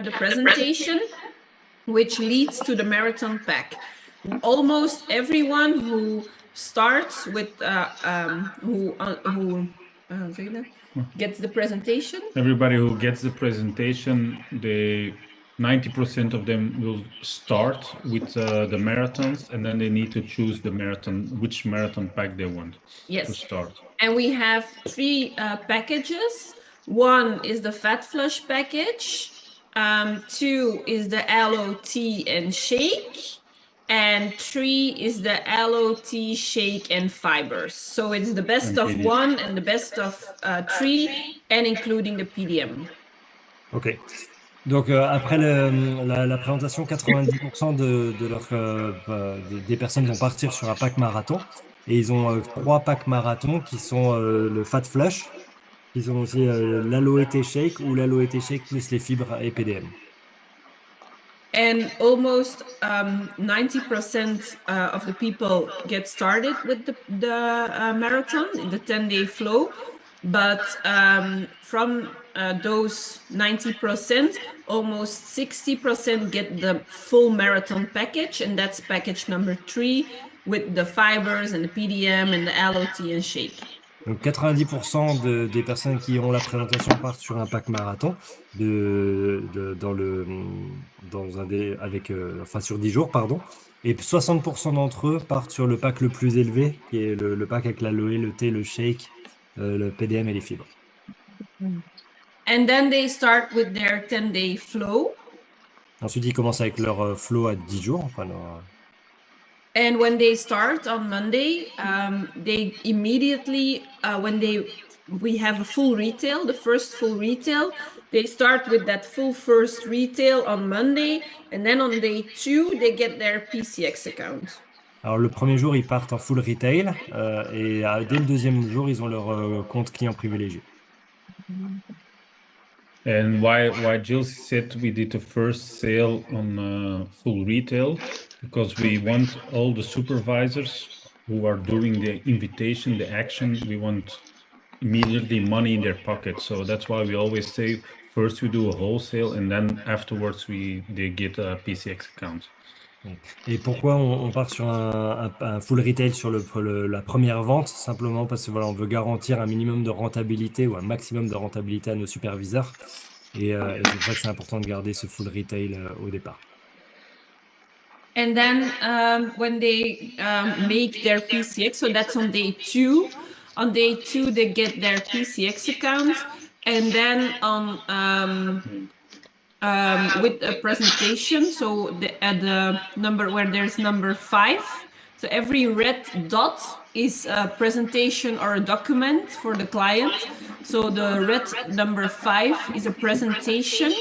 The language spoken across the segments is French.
the presentation, which leads to the marathon pack. Almost everyone who starts with gets the presentation. Everybody who gets the presentation, 90% of them will start with the marathons, and then they need to choose which marathon pack they want to start. And we have 3 packages. One is the Fat Flush package. 2 is the LOT and shake. And 3 is the LOT, shake, and fibers. So it's the best of 1 and the best of 3, and including the PDM. Ok. Donc après la présentation, 90% des personnes vont partir sur un pack marathon. Et ils ont 3 packs marathon qui sont le Fat Flush. Ils ont aussi l'Aloe Shake ou l'Aloe Shake plus les fibres et PDM. And almost 90% of the people get started with the marathon, the 10-day flow. But from those 90%, almost 60% get the full marathon package, and that's package number 3 with the fibers and the PDM and the LOT and shake. Donc 90% des personnes qui ont la présentation partent sur un pack marathon sur 10 jours, pardon. Et 60% d'entre eux partent sur le pack le plus élevé, qui est le pack avec l'aloe, le thé, le shake, le PDM et les fibres. And then they start with their 10-day flow. Ensuite, ils commencent avec leur flow à 10 jours. And when they start on Monday, they immediately, we have a full retail, the first full retail, they start with that full first retail on Monday, and then on day 2, they get their PCX account. Alors le premier jour, ils partent en full retail, et dès le deuxième jour, ils ont leur compte client privilégié. And why Jill said we did the first sale on full retail, because we want all the supervisors who are doing the invitation, the action, we want immediately money in their pocket. So that's why we always say first we do a wholesale, and then afterwards they get a PCX account. Et pourquoi on part sur un full retail sur la première vente? Simplement parce que voilà, on veut garantir un minimum de rentabilité ou un maximum de rentabilité à nos superviseurs. Et c'est pour ça que c'est important de garder ce full retail au départ. And then when they make their PCX, so that's on day 2. On day 2, they get their PCX account. And then with a presentation, so at the number where there's number 5, so every red dot is a presentation or a document for the client. So the red number 5 is a presentation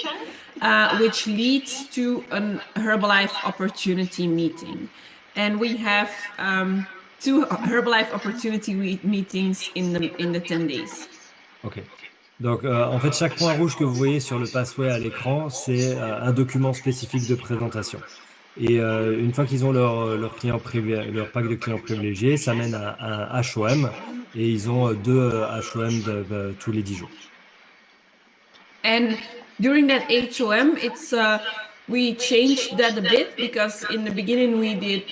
which leads to an Herbalife opportunity meeting. And we have 2 Herbalife opportunity meetings in the 10 days. Ok. Donc, en fait, chaque point rouge que vous voyez sur le pathway à l'écran, c'est un document spécifique de présentation. Et une fois qu'ils ont leur pack de clients privilégiés, ça mène à un HOM, et ils ont 2 HOM tous les 10 jours. And during that HOM, it's we changed that a bit, because in the beginning we did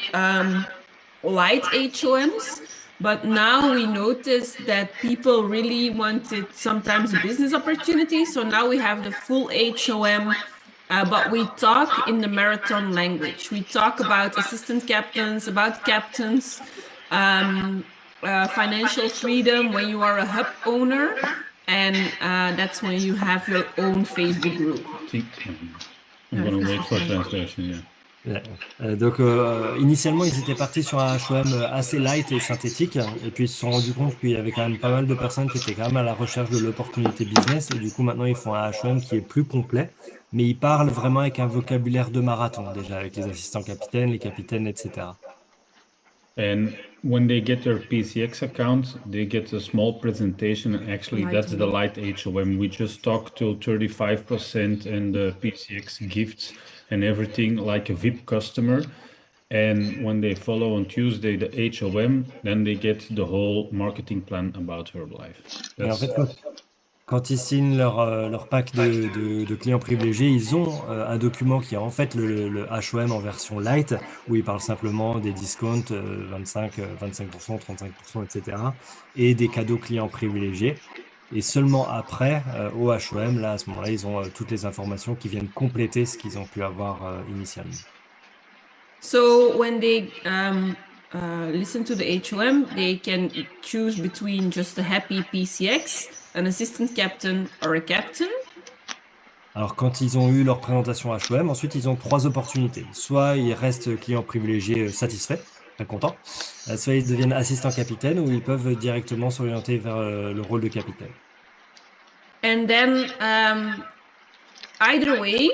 light HOMs. But now we noticed that people really wanted sometimes a business opportunity. So now we have the full HOM, but we talk in the marathon language. We talk about assistant captains, about captains, financial freedom when you are a hub owner. And that's when you have your own Facebook group. I'm going to wait for translation, yeah. Donc initialement ils étaient partis sur un HOM assez light et synthétique, et puis ils se sont rendus compte qu'il y avait quand même pas mal de personnes qui étaient quand même à la recherche de l'opportunité business, et du coup maintenant ils font un HOM qui est plus complet, mais ils parlent vraiment avec un vocabulaire de marathon déjà, avec les assistants capitaines, les capitaines, etc. And when they get their PCX account, they get a small presentation. Actually, that's the light HOM. We just talk till 35% and the PCX gifts and everything like a VIP customer. And when they follow on Tuesday the HOM, then they get the whole marketing plan about Herbalife. Et en fait, Quand ils signent leur pack de clients privilégiés, ils ont un document qui est en fait le HOM en version light, où ils parlent simplement des discounts 25%, 35%, etc. et des cadeaux clients privilégiés. Et seulement après, au HOM, là, à ce moment-là, ils ont toutes les informations qui viennent compléter ce qu'ils ont pu avoir initialement. So when they listen to the HOM, they can choose between just a happy PCX, an assistant captain, or a captain. Alors, quand ils ont eu leur présentation HOM, ensuite, ils ont trois opportunités. Soit ils restent clients privilégiés satisfaits, très contents, soit ils deviennent assistants capitaine ou ils peuvent directement s'orienter vers le rôle de capitaine. And then either way,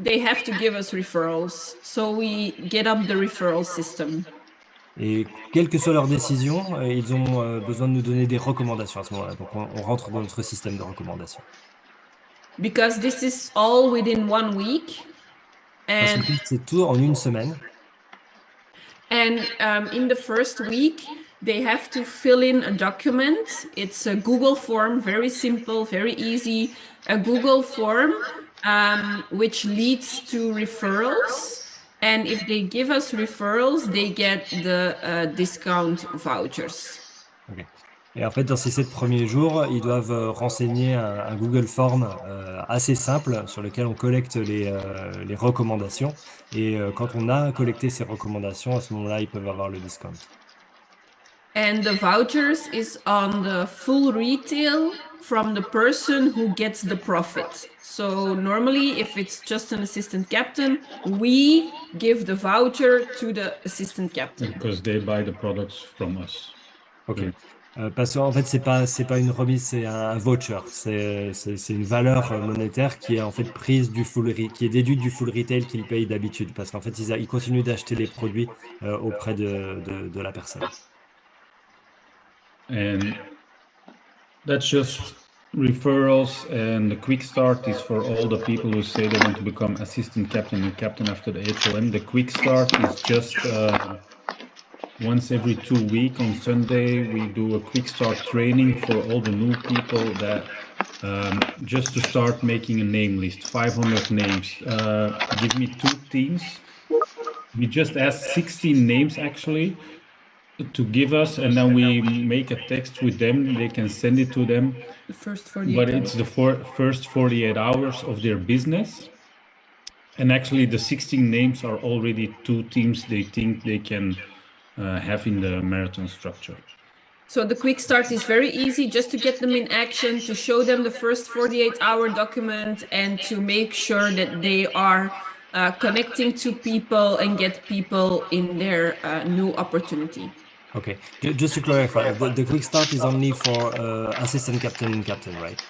they have to give us referrals. So we get up the referral system. Et quelle que soit leur décision, ils ont besoin de nous donner des recommandations à ce moment-là. Donc, on rentre dans notre système de recommandations. Because this is all within 1 week. Parce And que c'est tout en une semaine. in the first week, they have to fill in a document. It's a Google form, very simple, very easy. A Google form which leads to referrals. And if they give us referrals, they get the discount vouchers. Okay. Et en fait, dans ces 7 premiers jours, ils doivent renseigner un Google Form assez simple sur lequel on collecte les recommandations. Et quand on a collecté ces recommandations, à ce moment-là, ils peuvent avoir le discount. And the vouchers is on the full retail from the person who gets the profit. So normally, if it's just an assistant captain, we give the voucher to the assistant captain. Because they buy the products from us. Ok. Parce qu'en fait, c'est pas une remise, c'est un voucher. C'est une valeur monétaire qui est en fait prise qui est déduite du full retail qu'ils payent d'habitude. Parce qu'en fait, ils continuent d'acheter les produits auprès de la personne. And that's just referrals, and the quick start is for all the people who say they want to become assistant captain and captain after the HOM. The quick start is just once every 2 weeks on Sunday. We do a quick start training for all the new people that just to start making a name list, 500 names. Give me 2 teams. We just ask 16 names actually to give us, and then we make a text with them. They can send it to them. The first 48 But hours. it's the first 48 hours of their business. And actually the 16 names are already 2 teams they think they can have in the marathon structure. So the quick start is very easy, just to get them in action, to show them the first 48-hour document, and to make sure that they are connecting to people and get people in their new opportunity. Okay, just to clarify, the quick start is only for assistant captain and captain, right?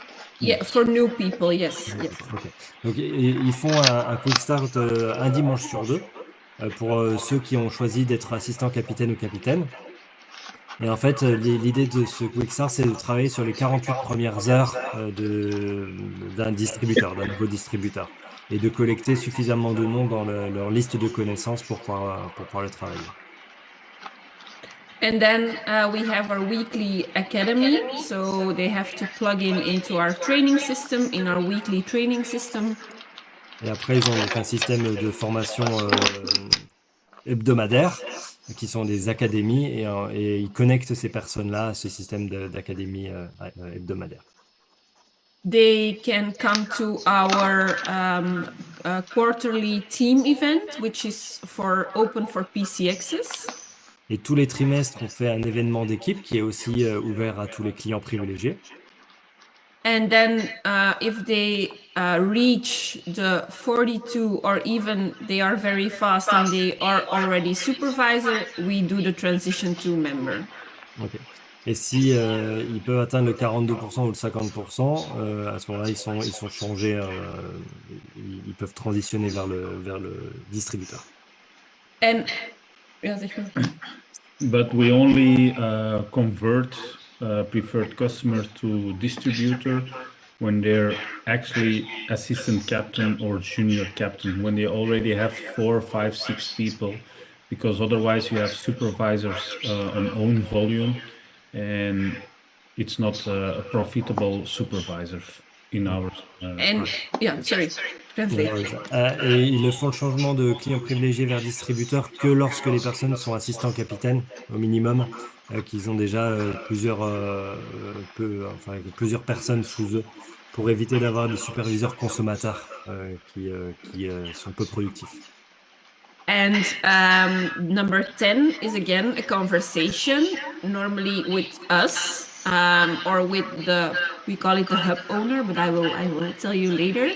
Yeah, for new people, yes. Yes. Okay. Donc, ils font un quick start un dimanche sur 2 pour ceux qui ont choisi d'être assistant capitaine ou capitaine. Et en fait, l'idée de ce quick start, c'est de travailler sur les 48 premières heures d'un distributeur, d'un nouveau distributeur, et de collecter suffisamment de noms dans leur liste de connaissances pour pouvoir le travailler. And then we have our weekly academy, so they have to plug into our training system, in our weekly training system. Et après, ils ont donc un système de formation hebdomadaire, qui sont des académies, et ils connectent ces personnes-là à ce système d'académie hebdomadaire. They can come to our quarterly team event, which is open for PCXs. Et tous les trimestres, on fait un événement d'équipe qui est aussi ouvert à tous les clients privilégiés. And then if they reach the 42, or even they are very fast and they are already supervisor, we do the transition to member. Ok. Et si ils peuvent atteindre le 42% ou le 50%, à ce moment-là, ils sont changés, ils peuvent transitionner vers le distributeur. And But we only convert preferred customer to distributor when they're actually assistant captain or junior captain, when they already have 4, 5, 6 people, because otherwise you have supervisors on own volume, and it's not a profitable supervisor in our. And yeah, sorry, translate. Et ils font le changement de client privilégié vers distributeur que lorsque les personnes sont assistants capitaines au minimum, qu'ils ont déjà plusieurs personnes sous eux pour éviter d'avoir des superviseurs consommateurs qui sont peu productifs. And number 10 is again a conversation, normally with us or with we call it the hub owner, but I will tell you later,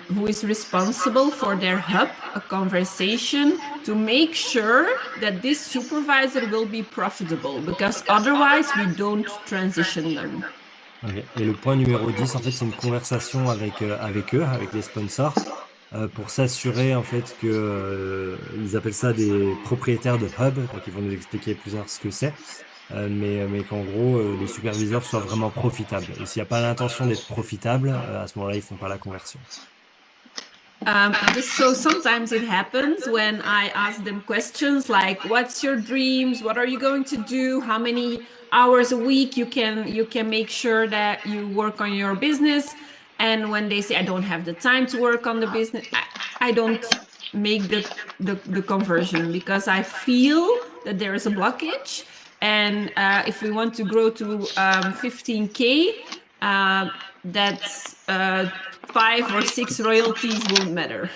who is responsible for their hub, a conversation to make sure that this supervisor will be profitable, because otherwise we don't transition them. Okay. Et le point numéro 10, en fait, c'est une conversation avec eux, avec les sponsors, pour s'assurer en fait que ils appellent ça des propriétaires de hub, donc ils vont nous expliquer plus tard ce que c'est, mais qu'en gros les superviseurs soient vraiment profitables. Et s'il n'y a pas l'intention d'être profitable, à ce moment-là ils font pas la conversion. So sometimes it happens when I ask them questions like, what's your dreams? What are you going to do? How many hours a week you can make sure that you work on your business? And when they say, I don't have the time to work on the business, I don't make the conversion, because I feel that there is a blockage. And if we want to grow to 15K, that's 5 or 6 royalties won't matter.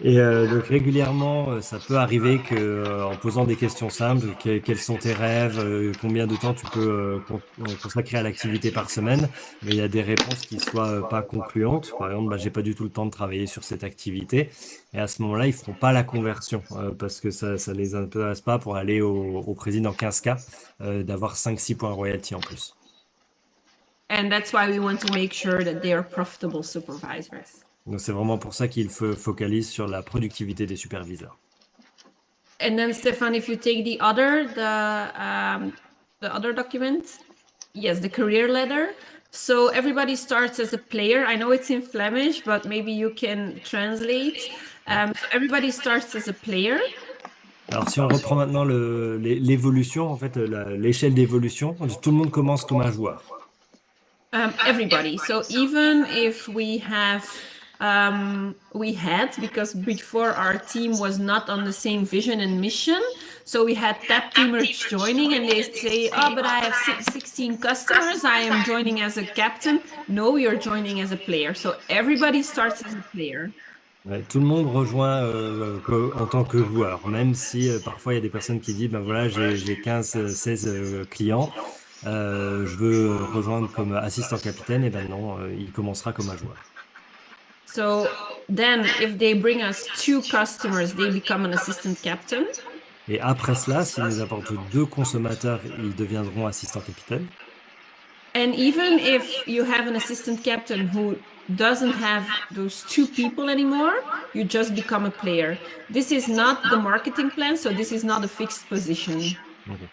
Et donc régulièrement, ça peut arriver que en posant des questions simples, quels sont tes rêves, combien de temps tu peux consacrer à l'activité par semaine, mais il y a des réponses qui soient pas concluantes. Par exemple, j'ai pas du tout le temps de travailler sur cette activité, et à ce moment-là, ils feront pas la conversion parce que ça les intéresse pas pour aller au président 15K, d'avoir 5-6 points royalty en plus. And that's why we want to make sure that they are profitable supervisors. Donc c'est vraiment pour ça qu'ils focalisent sur la productivité des superviseurs. And then Stefan, if you take the other document, yes, the career ladder. So everybody starts as a player. I know it's in Flemish, but maybe you can translate. So everybody starts as a player. Alors si on reprend maintenant l'évolution, en fait, l'échelle d'évolution, tout le monde commence comme un joueur. Everybody. So even if we had, because before our team was not on the same vision and mission, so we had tap teamers joining and they say, oh, but I have 16 customers, I am joining as a captain. No, you're joining as a player. So everybody starts as a player. Ouais, tout le monde rejoint en tant que joueur, même si parfois il y a des personnes qui disent, ben voilà, j'ai 15-16 clients, je veux rejoindre comme assistant capitaine, et ben non, il commencera comme un joueur. So then if they bring us 2 customers, they become an assistant captain. Et après cela, s'ils nous apportent 2 consommateurs, ils deviendront assistants capitaine. And even if you have an assistant captain who doesn't have those 2 people anymore, you just become a player. This is not the marketing plan, so this is not a fixed position. Okay.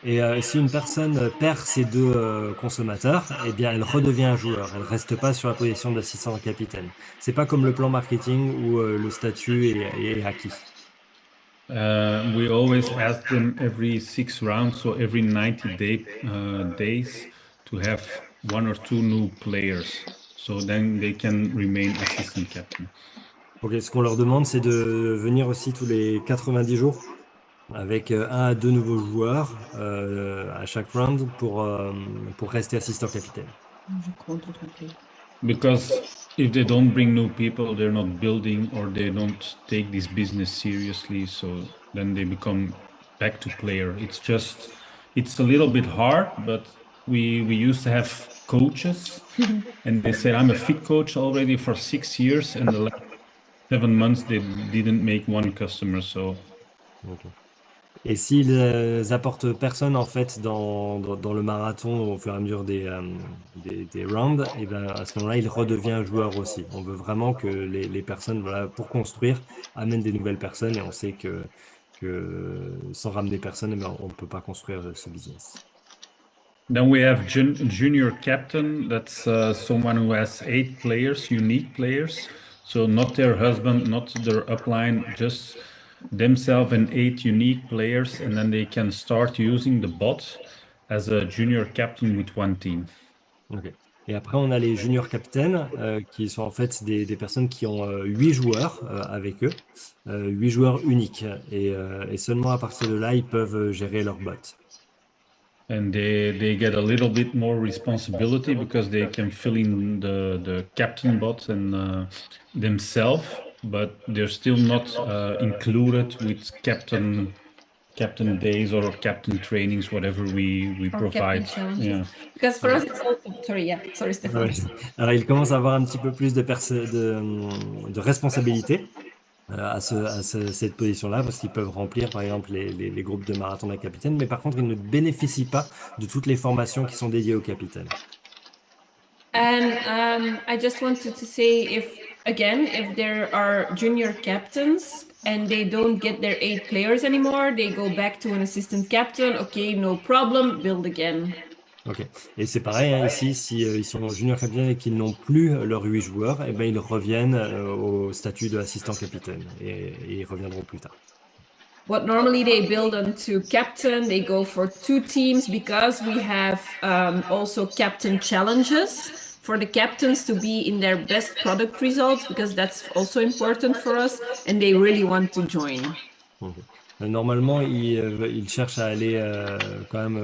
Et si une personne perd ses 2 consommateurs, eh bien elle redevient un joueur. Elle reste pas sur la position d'assistant capitaine. C'est pas comme le plan marketing où le statut est acquis. We always ask them every 6 rounds, so every 90 days, to have 1 or 2 new players, so then they can remain assistant captain. Ok, ce qu'on leur demande, c'est de venir aussi tous les 90 jours avec 1 à 2 nouveaux joueurs à chaque round pour rester assistant capitaine. Because if they don't bring new people, they're not building, or they don't take this business seriously, so then they become back to player. It's a little bit hard, but we used to have coaches and they said, I'm a fit coach already for 6 years, and the last 7 months they didn't make 1 customer, so. Okay. Et s'ils apportent personne en fait dans le marathon au fur et à mesure des rounds, et ben à ce moment-là, il redevient joueur aussi. On veut vraiment que les personnes, voilà, pour construire, amènent des nouvelles personnes, et on sait que sans ramener personne, eh ben, on ne peut pas construire ce business. Then we have junior captain. That's someone who has 8 players, unique players. So not their husband, not their upline, just themselves and 8 unique players, and then they can start using the bot. as a junior captain with one team. Ok. Et après, on a les junior captains, qui sont en fait des personnes qui ont 8 joueurs avec eux, 8 joueurs uniques. Et seulement à partir de là, ils peuvent gérer leur bot. And they get a little bit more responsibility because they can fill in the captain bot and themselves, but they're still not included with captain days or captain trainings, whatever we Or provide. captain challenges. Yeah. Because for us, it's also, sorry, Stefan. Ouais. Alors, ils commencent à avoir un petit peu plus de responsabilité cette position-là, parce qu'ils peuvent remplir, par exemple, les groupes de marathon d'un capitaine, mais par contre, ils ne bénéficient pas de toutes les formations qui sont dédiées au capitaine. And I just wanted to say, if there are junior captains and they don't get their 8 players anymore, they go back to an assistant captain. Okay, no problem, build again. Ok. Et c'est pareil, hein, ici, si ils sont junior capitaine et qu'ils n'ont plus leurs 8 joueurs, eh ben, ils reviennent au statut d'assistant capitaine et ils reviendront plus tard. What normally they build onto captain, they go for 2 teams because we have also captain challenges for the captains to be in their best product results, because that's also important for us, and they really want to join. Okay. Normalement, ils cherchent à aller quand même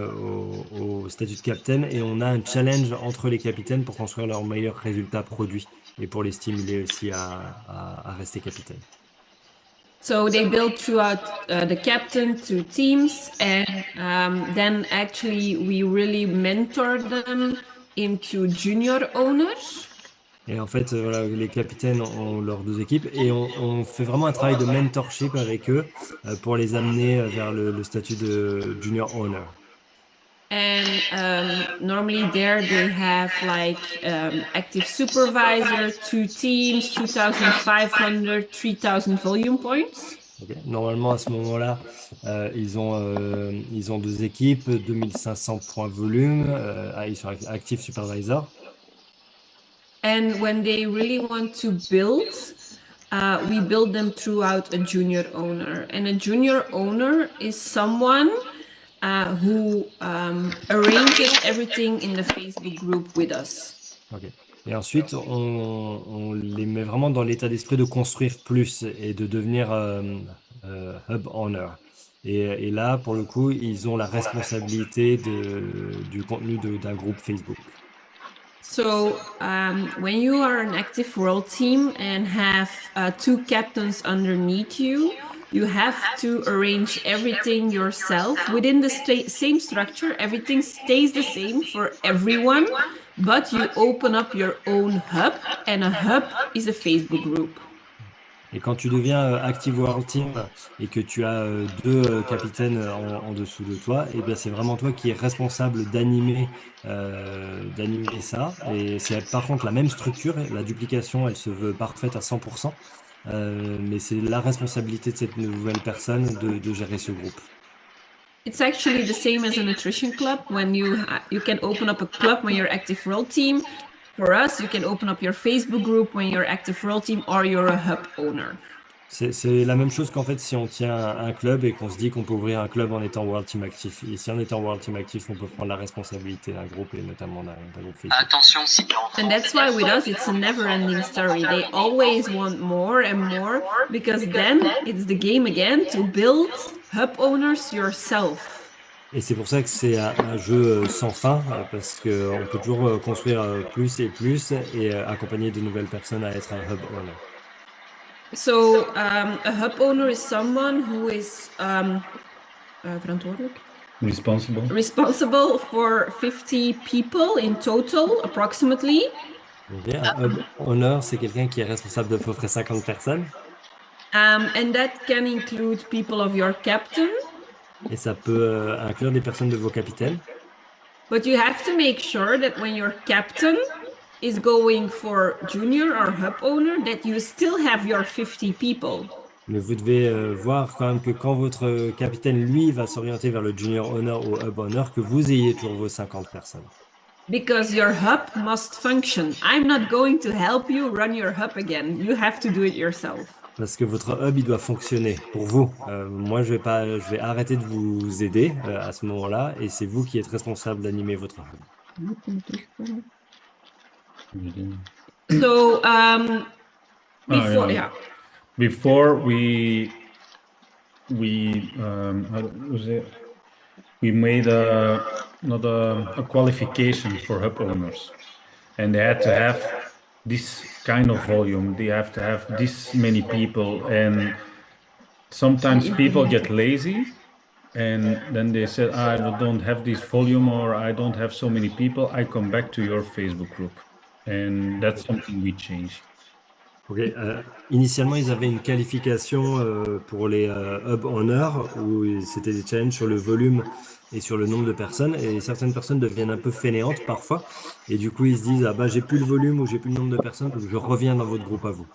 au statut de capitaine et on a un challenge entre les capitaines pour construire leurs meilleurs résultats produits et pour les stimuler aussi à rester capitaine. So they build throughout the captain to teams, and then actually we really mentor them into junior owners. Et en fait, voilà, les capitaines ont leurs 2 équipes et on fait vraiment un travail de mentorship avec eux pour les amener vers le statut de junior owner. And normally there they have like active supervisor, 2 teams, 2,500, 3,000 volume points. Okay. Normalement, à ce moment-là, ils ont 2 équipes, 2500 points volume, ils sont active supervisor. And when they really want to build, we build them throughout a junior owner. And a junior owner is someone who arranges everything in the Facebook group with us. Okay. Et ensuite, on les met vraiment dans l'état d'esprit de construire plus et de devenir hub owner. Et là, pour le coup, ils ont la responsabilité du contenu d'un groupe Facebook. So when you are an active world team and have 2 captains underneath you, you have to arrange everything yourself within the same structure. Everything stays the same for everyone, but you open up your own hub, and a hub is a Facebook group. Et quand tu deviens Active World Team et que tu as 2 capitaines en dessous de toi, et bien c'est vraiment toi qui es responsable d'animer ça. Et c'est par contre la même structure, la duplication, elle se veut parfaite à 100%, mais c'est la responsabilité de cette nouvelle personne de gérer ce groupe. It's actually the same as a nutrition club. When you can open up a club when you're Active World Team. For us, you can open up your Facebook group when you're Active World Team or you're a hub owner. C'est la même chose qu'en fait si on tient un club et qu'on se dit qu'on peut ouvrir un club en étant World Team actif. Et si en étant World Team actif, on peut prendre la responsabilité d'un groupe et notamment d'un groupe Facebook. Attention, silence. And that's why with us, it's a never-ending story. They always want more and more, because then it's the game again to build hub owners yourself. Et c'est pour ça que c'est un jeu sans fin, parce qu'on peut toujours construire plus et plus et accompagner de nouvelles personnes à être un hub owner. So a hub owner is someone who is verantwoordelijk? Responsible for 50 people in total, approximately. Okay. Un hub owner, c'est quelqu'un qui est responsable de peu près 50 personnes. And that can include people of your captain. Et ça peut inclure des personnes de vos capitaines. But you have to make sure that when your captain is going for junior or hub owner, that you still have your 50 people. Mais vous devez voir quand même que quand votre capitaine, lui, va s'orienter vers le junior owner ou hub owner, que vous ayez toujours vos 50 personnes. Because your hub must function. I'm not going to help you run your hub again. You have to do it yourself. Parce que votre hub, il doit fonctionner pour vous. Moi, je vais arrêter de vous aider à ce moment-là, et c'est vous qui êtes responsable d'animer votre hub. So Oh, before, yeah. Before how was it? We made not a qualification for hub owners, and they had to have this kind of volume. They have to have this many people, and sometimes people get lazy, and then they said, I don't have this volume, or I don't have so many people. I come back to your Facebook group, and that's something we changed. Ok, initialement, ils avaient une qualification pour les hub owners où c'était des challenges sur le volume et sur le nombre de personnes. Et certaines personnes deviennent un peu fainéantes parfois. Et du coup, ils se disent, ah bah, j'ai plus le volume ou j'ai plus le nombre de personnes, donc je reviens dans votre groupe à vous.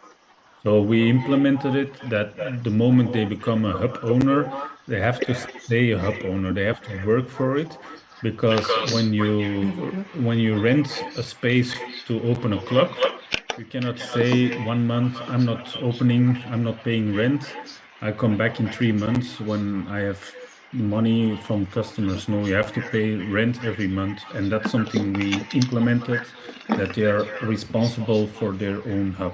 So we implemented it that the moment they become a hub owner, they have to stay a hub owner. They have to work for it, because when you rent a space to open a club, you cannot say 1 month, I'm not opening, I'm not paying rent. I come back in 3 months when I have money from customers. No, you have to pay rent every month. And that's something we implemented, that they are responsible for their own hub.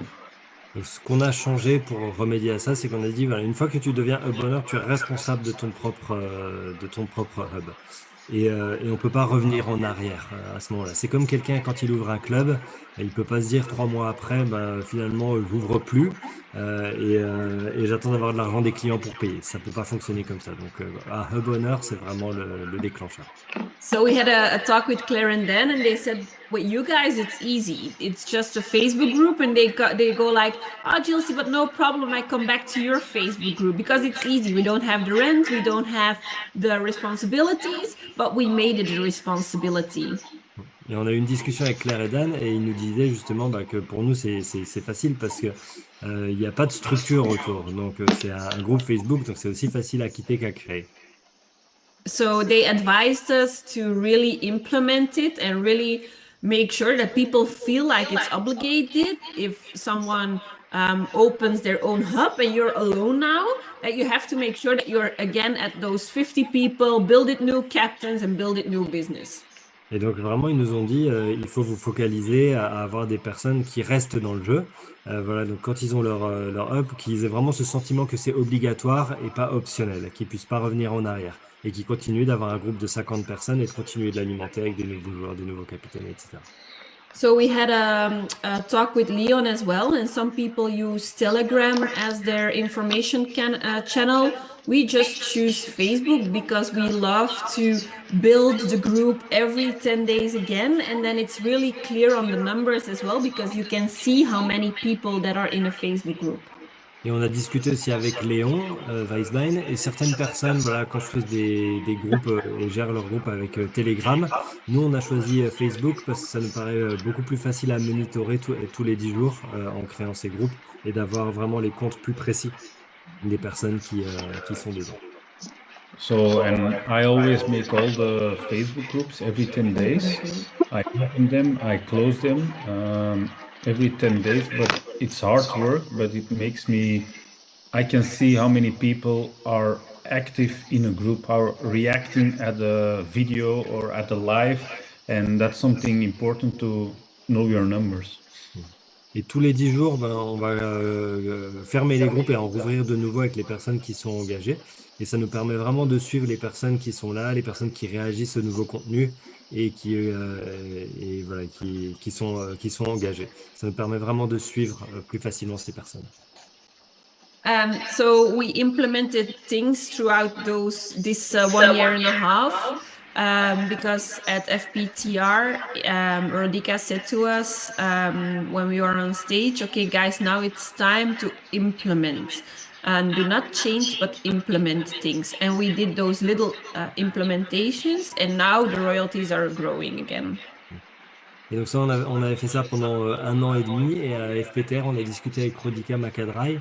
Donc, ce qu'on a changé pour remédier à ça, c'est qu'on a dit, voilà, une fois que tu deviens hub owner, tu es responsable de ton propre hub. Et on peut pas revenir en arrière à ce moment-là. C'est comme quelqu'un quand il ouvre un club, il peut pas se dire 3 mois après, ben, finalement, j'ouvre plus et j'attends d'avoir de l'argent des clients pour payer. Ça peut pas fonctionner comme ça. Donc, un hub owner, c'est vraiment le déclencheur. So we had a talk with Claire and Dan, and they said, "Wait, you guys, it's easy. It's just a Facebook group." And they go like, "Oh, Jilcy, but no problem. I come back to your Facebook group because it's easy. We don't have the rent, we don't have the responsibilities, but we made it a responsibility." Et on a eu une discussion avec Claire et Dan et ils nous disaient justement bah, que pour nous c'est facile parce que il n'y a pas de structure autour. Donc c'est un groupe Facebook, donc c'est aussi facile à quitter qu'à créer. So they advised us to really implement it and really make sure that people feel like it's obligated if someone opens their own hub and you're alone now, that you have to make sure that you're again at those 50 people, build it new captains and build it new business. Et donc vraiment, ils nous ont dit, il faut vous focaliser à avoir des personnes qui restent dans le jeu. Voilà, donc quand ils ont leur hub, qu'ils aient vraiment ce sentiment que c'est obligatoire et pas optionnel, qu'ils puissent pas revenir en arrière et qu'ils continuent d'avoir un groupe de 50 personnes et de continuer de l'alimenter avec des nouveaux joueurs, des nouveaux capitaines, etc. So we had a talk with Leon as well, and some people use Telegram as their information channel. We just choose Facebook because we love to build the group every 10 days again, and then it's really clear on the numbers as well because you can see how many people that are in a Facebook group. Et on a discuté aussi avec Léon Weisbein et certaines personnes voilà, construisent des groupes et gèrent leur groupe avec Telegram. Nous, on a choisi Facebook parce que ça nous paraît beaucoup plus facile à monitorer tous les 10 jours en créant ces groupes et d'avoir vraiment les comptes plus précis des personnes qui sont dedans. So, and I always make all the Facebook groups every 10 days. I open them, I close them every 10 days, but it's hard work, but it makes me, I can see how many people are active in a group, are reacting at the video or at the live, and that's something important to know your numbers. Et tous les 10 jours, ben, on va fermer les groupes et en rouvrir de nouveau avec les personnes qui sont engagées. Et ça nous permet vraiment de suivre les personnes qui sont là, les personnes qui réagissent au nouveau contenu et voilà, qui sont engagées. Ça nous permet vraiment de suivre plus facilement ces personnes. So we implemented things throughout this 1 year and a half. Because at FPTR, Rodica said to us when we were on stage, okay, guys, now it's time to implement. And do not change, but implement things. And we did those little implementations, and now the royalties are growing again. Et donc ça, on avait fait ça pendant 1 an et demi. Et à FPTR, on a discuté avec Rodica Macadrai,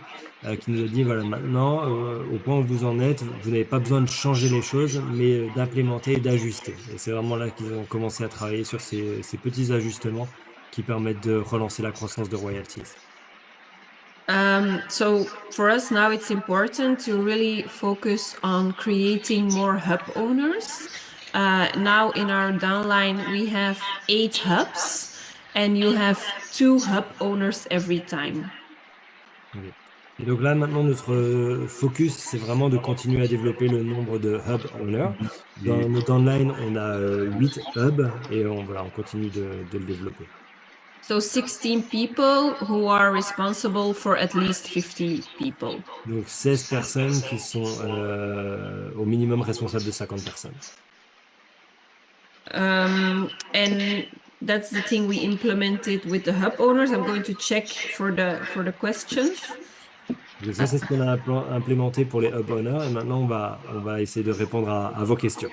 qui nous a dit, voilà, maintenant, au point où vous en êtes, vous n'avez pas besoin de changer les choses, mais d'implémenter et d'ajuster. Et c'est vraiment là qu'ils ont commencé à travailler sur ces petits ajustements qui permettent de relancer la croissance de royalties. So for us now, it's important to really focus on creating more hub owners. Now in our downline, we have 8 hubs, and you have 2 hub owners every time. Ok. Et donc là, maintenant, notre focus, c'est vraiment de continuer à développer le nombre de hub owners. Dans notre downline, on a 8 hubs et voilà, on continue de le développer. So 16 people who are responsible for at least 50 people. Donc 16 personnes qui sont au minimum responsables de 50 personnes. And that's the thing we implemented with the hub owners. I'm going to check for the questions. Donc ça, c'est ce qu'on a implémenté pour les hub owners et maintenant, on va essayer de répondre à vos questions.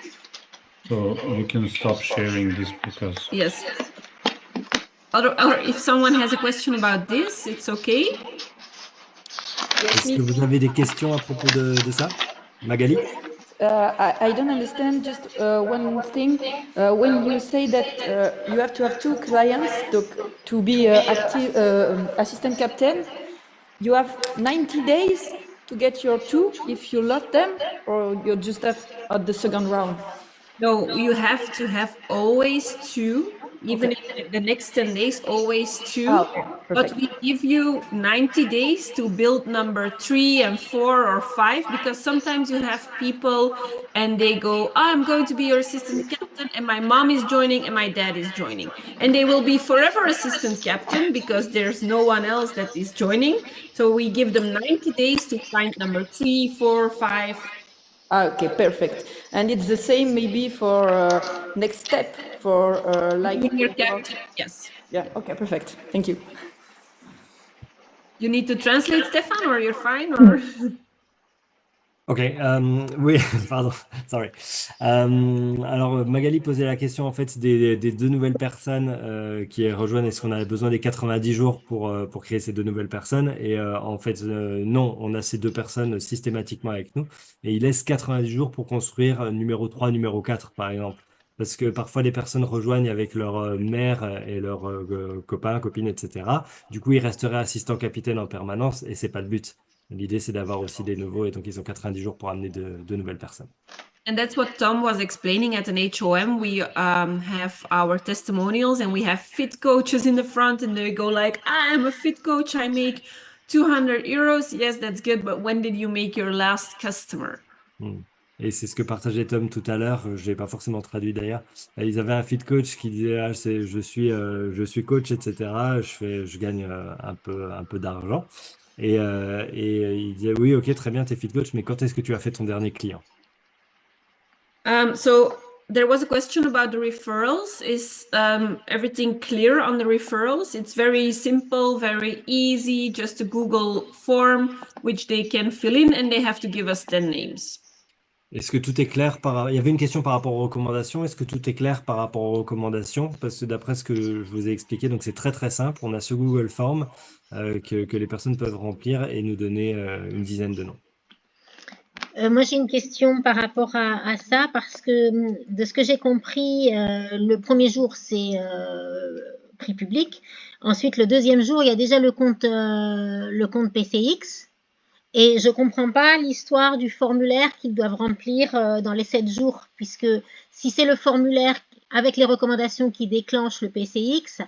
So we can stop sharing this because Yes. Or if someone has a question about this, it's okay. Est-ce que vous avez des questions à propos de ça? Magali? I don't understand just one thing. When you say that you have to have 2 clients to be active assistant captain, you have 90 days to get your 2 if you lost them, or you just have at the second round? No, you have to have always 2, even if the next 10 days, always 2. Okay, but we give you 90 days to build number 3 and 4 or 5, because sometimes you have people and they go, I'm going to be your assistant captain, and my mom is joining and my dad is joining. And they will be forever assistant captain because there's no one else that is joining. So we give them 90 days to find number 3, 4, 5. Okay, perfect. And it's the same maybe for next step for like Junior captain, yes. Yeah, okay, perfect. Thank you. You need to translate, Stefan, or you're fine? Or Ok, oui, pardon, sorry. Alors Magali posait la question en fait des 2 nouvelles personnes qui rejoignent. Est-ce qu'on avait besoin des 90 jours pour créer ces 2 nouvelles personnes? Et en fait, non, on a ces 2 personnes systématiquement avec nous. Et il laisse 90 jours pour construire numéro 3, numéro 4, par exemple. Parce que parfois, les personnes rejoignent avec leur mère et leurs copains, copines, etc. Du coup, ils resteraient assistants capitaines en permanence et c'est pas le but. L'idée, c'est d'avoir aussi des nouveaux, et donc ils ont 90 jours pour amener de nouvelles personnes. And that's what Tom was explaining at an HOM. We have our testimonials and we have fit coaches in the front, and they go like, I'm a fit coach, I make 200 euros. Yes, that's good, but when did you make your last customer? Et c'est ce que partageait Tom tout à l'heure, je l'ai pas forcément traduit d'ailleurs. Ils avaient un fit coach qui disait je suis coach, etc. Je gagne un peu d'argent. Et il disait oui, ok, très bien, t'es fit coach, mais quand est-ce que tu as fait ton dernier client? So there was a question about the referrals. Is everything clear on the referrals? It's very simple, very easy, just a Google form which they can fill in, and they have to give us 10 names. Est-ce que tout est clair Il y avait une question par rapport aux recommandations. Est-ce que tout est clair par rapport aux recommandations? Parce que d'après ce que je vous ai expliqué, donc c'est très très simple. On a ce Google Form que les personnes peuvent remplir et nous donner une dizaine de noms. Moi, j'ai une question par rapport à ça, parce que de ce que j'ai compris, le premier jour, c'est prix public. Ensuite, le deuxième jour, il y a déjà le compte PCX. Et je comprends pas l'histoire du formulaire qu'ils doivent remplir dans les 7 jours, puisque si c'est le formulaire avec les recommandations qui déclenche le PCX,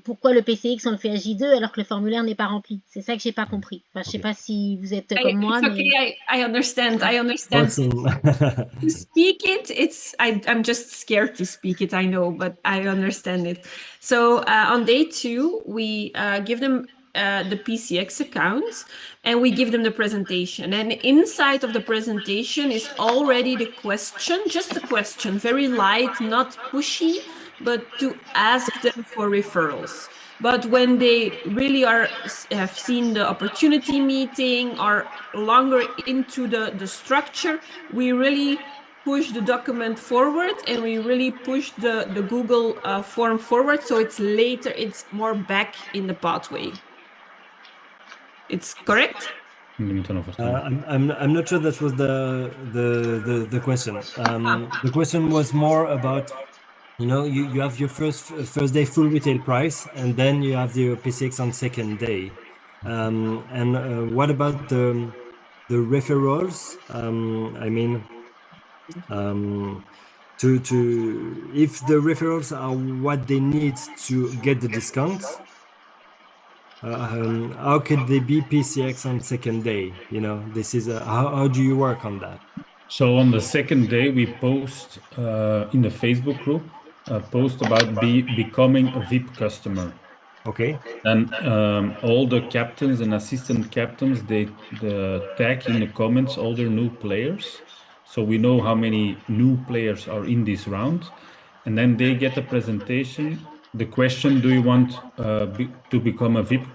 pourquoi le PCX on le fait à J2 alors que le formulaire n'est pas rempli? C'est ça que j'ai pas compris. Enfin, je sais pas si vous êtes comme moi, it's okay. I understand. I understand. To speak it, I'm just scared to speak it, I know, but I understand it. So on day 2, we give them the PCX account, and we give them the presentation. And inside of the presentation is already the question, just a question, very light, not pushy, but to ask them for referrals. But when they really have seen the opportunity meeting, are longer into the structure, we really push the document forward, and we really push the Google form forward, so it's later, it's more back in the pathway. It's correct? I'm not sure that was the question. The question was more about, you have your first day full retail price, and then you have the PCX on second day. And what about the referrals? I mean, if the referrals are what they need to get the discounts, how could they be PCX on second day? You know, this is how do you work on that? So on the second day, we post in the Facebook group a post about becoming a VIP customer. Okay. And all the captains and assistant captains, they tag in the comments all their new players. So we know how many new players are in this round. And then they get a presentation. The question, do you want to become a VIP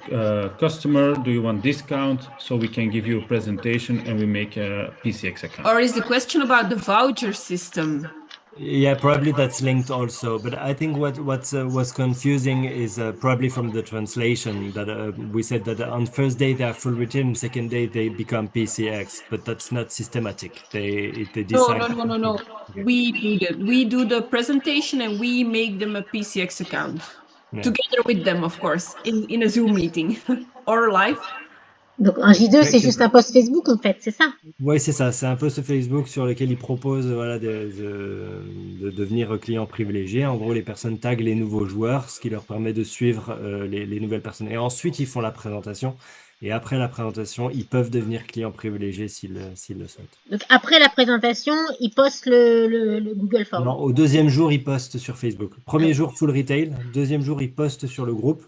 customer? Do you want discount? So we can give you a presentation and we make a PCX account. Or is the question about the voucher system? Yeah, probably that's linked also. But I think what was confusing is probably from the translation that we said that on first day they are full return, second day they become PCX, but that's not systematic. They decide. No. Okay. We do the presentation and we make them a PCX account together with them, of course, in a Zoom meeting or live. Donc un J2, c'est juste un post Facebook en fait, c'est ça? Oui, c'est ça. C'est un post Facebook sur lequel ils proposent voilà, de devenir client privilégié. En gros, les personnes taguent les nouveaux joueurs, ce qui leur permet de suivre les nouvelles personnes. Et ensuite, ils font la présentation. Et après la présentation, ils peuvent devenir clients privilégiés s'ils le souhaitent. Donc après la présentation, ils postent le Google Form. Non, au deuxième jour, ils postent sur Facebook. Premier jour, full retail. Deuxième jour, ils postent sur le groupe.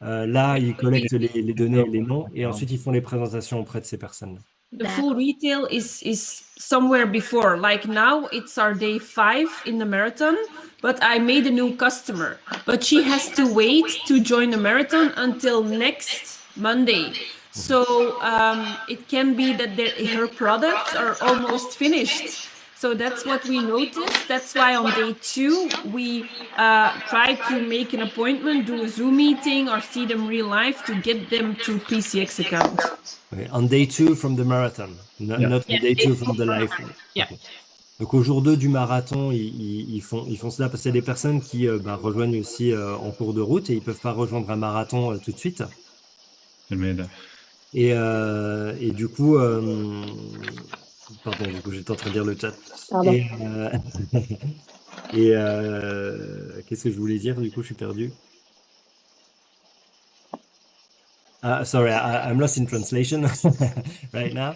Là, ils collectent les données, les noms, et ensuite, ils font les présentations auprès de ces personnes. The full retail is somewhere before. Like now, it's our day 5 in the marathon, but I made a new customer. But she has to wait to join the marathon until next Monday. So it can be that her products are almost finished. So that's what we noticed. That's why on day 2, we try to make an appointment, do a Zoom meeting, or see them real life to get them to PCX account. Okay. On day 2 from the marathon, not on day 2 from the live. Yeah. Okay. Donc au jour 2 du marathon, ils font cela parce qu'il y a des personnes qui rejoignent aussi en cours de route et ils peuvent pas rejoindre un marathon tout de suite. Et du coup, pardon, du coup j'étais en train de lire le chat. Pardon. Et qu'est-ce que je voulais dire? Du coup, je suis perdu. Sorry, I'm lost in translation right now.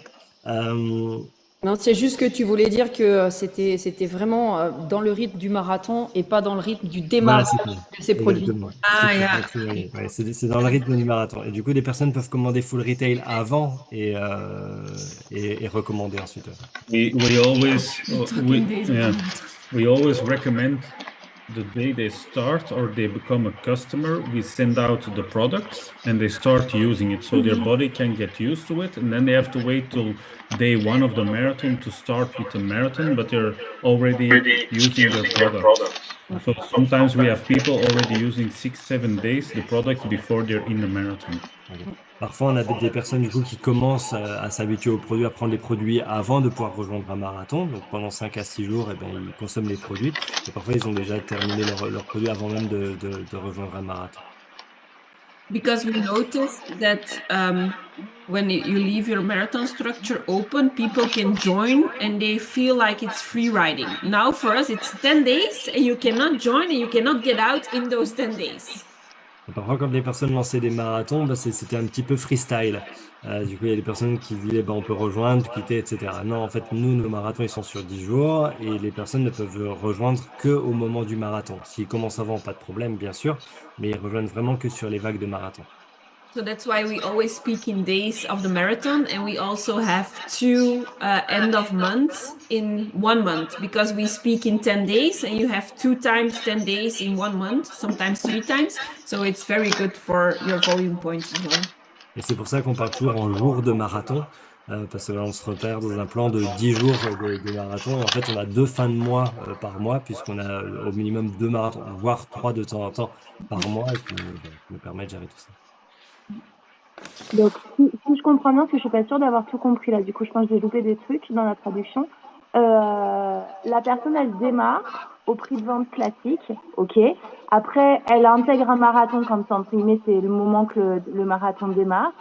Non, c'est juste que tu voulais dire que c'était vraiment dans le rythme du marathon et pas dans le rythme du démarrage de ces produits. Ouais, c'est dans le rythme du marathon. Et du coup, des personnes peuvent commander full retail avant et recommander ensuite. We always recommend the day they start or they become a customer, we send out the products and they start using it so their body can get used to it, and then they have to wait till day 1 of the marathon to start with the marathon, but they're already using their products. So sometimes we have people already using 6-7 days the products before they're in the marathon. Parfois, on a des personnes du coup qui commencent à s'habituer aux produits, à prendre les produits avant de pouvoir rejoindre un marathon. Donc pendant 5 à 6 jours, ils consomment les produits. Et parfois, ils ont déjà terminé leurs produits avant même de rejoindre un marathon. Because we noticed that when you leave your marathon structure open, people can join and they feel like it's free riding. Now for us, it's 10 days and you cannot join and you cannot get out in those 10 days. Et parfois, quand les personnes lançaient des marathons, c'était un petit peu freestyle. Du coup, il y a des personnes qui disaient on peut rejoindre, quitter, etc. Non, en fait, nous, nos marathons, ils sont sur 10 jours et les personnes ne peuvent rejoindre qu'au moment du marathon. S'ils commencent avant, pas de problème, bien sûr, mais ils rejoignent vraiment que sur les vagues de marathon. So that's why we always speak in days of the marathon, and we also have 2 end of months in 1 month, because we speak in 10 days and you have 2 times 10 days in 1 month, sometimes 3 times. So it's very good for your volume points as well. Et c'est pour ça qu'on parle toujours en jours de marathon, parce que là, on se repère dans un plan de 10 jours de marathon. En fait, on a 2 fins de mois par mois, puisqu'on a au minimum 2 marathons, voire 3 de temps en temps par mois, et qui nous permet de gérer tout ça. Donc, si je comprends bien, parce que je suis pas sûre d'avoir tout compris là, du coup, je pense que j'ai loupé des trucs dans la traduction. La personne, elle démarre. au prix de vente classique, ok. Après, elle intègre un marathon quand entre guillemets c'est le moment que le marathon démarre.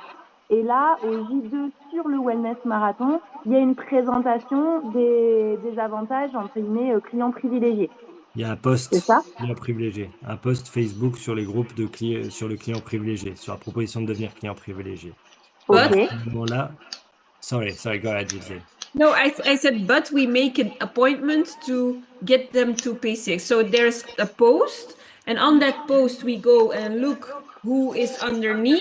Et là, au J2 sur le Wellness Marathon, il y a une présentation des avantages entre guillemets clients privilégiés. Il y a un post C'est ça? client privilégié, un post Facebook sur les groupes de clients, sur le client privilégié, sur la proposition de devenir client privilégié. But Ok. À ce moment-là, sorry, go ahead, Gilles. no, I said, but we make an appointment to get them to PCX. So there's a post, and on that post we go and look who is underneath,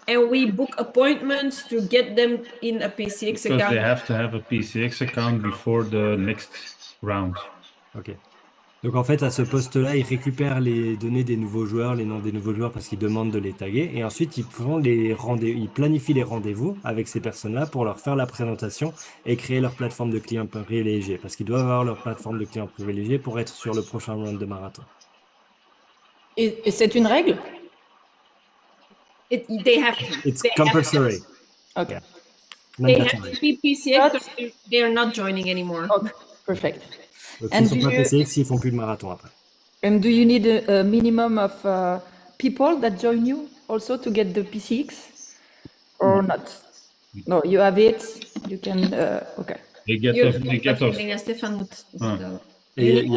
and we book appointments to get them in a PCX Because account. they have to have a PCX account before the next round. Ok. Donc en fait, à ce poste-là, ils récupèrent les données des nouveaux joueurs, les noms des nouveaux joueurs parce qu'ils demandent de les taguer. Et ensuite, ils planifient les rendez-vous avec ces personnes-là pour leur faire la présentation et créer leur plateforme de clients privilégiés. Parce qu'ils doivent avoir leur plateforme de clients privilégiés pour être sur le prochain round de marathon. Et c'est une règle? They have to. It's They have to. compulsory. Okay. They have Mandatory. to be PCX, or they are not joining anymore. Okay, perfect. Donc, And ils sont do pas you- PCX, ils font plus de marathon après. And do you need a minimum of people that join you also to get the PCX or not? No, you have it. You can. Okay. They get You- off. They get off. Stéphane moet Ah. vertellen. Et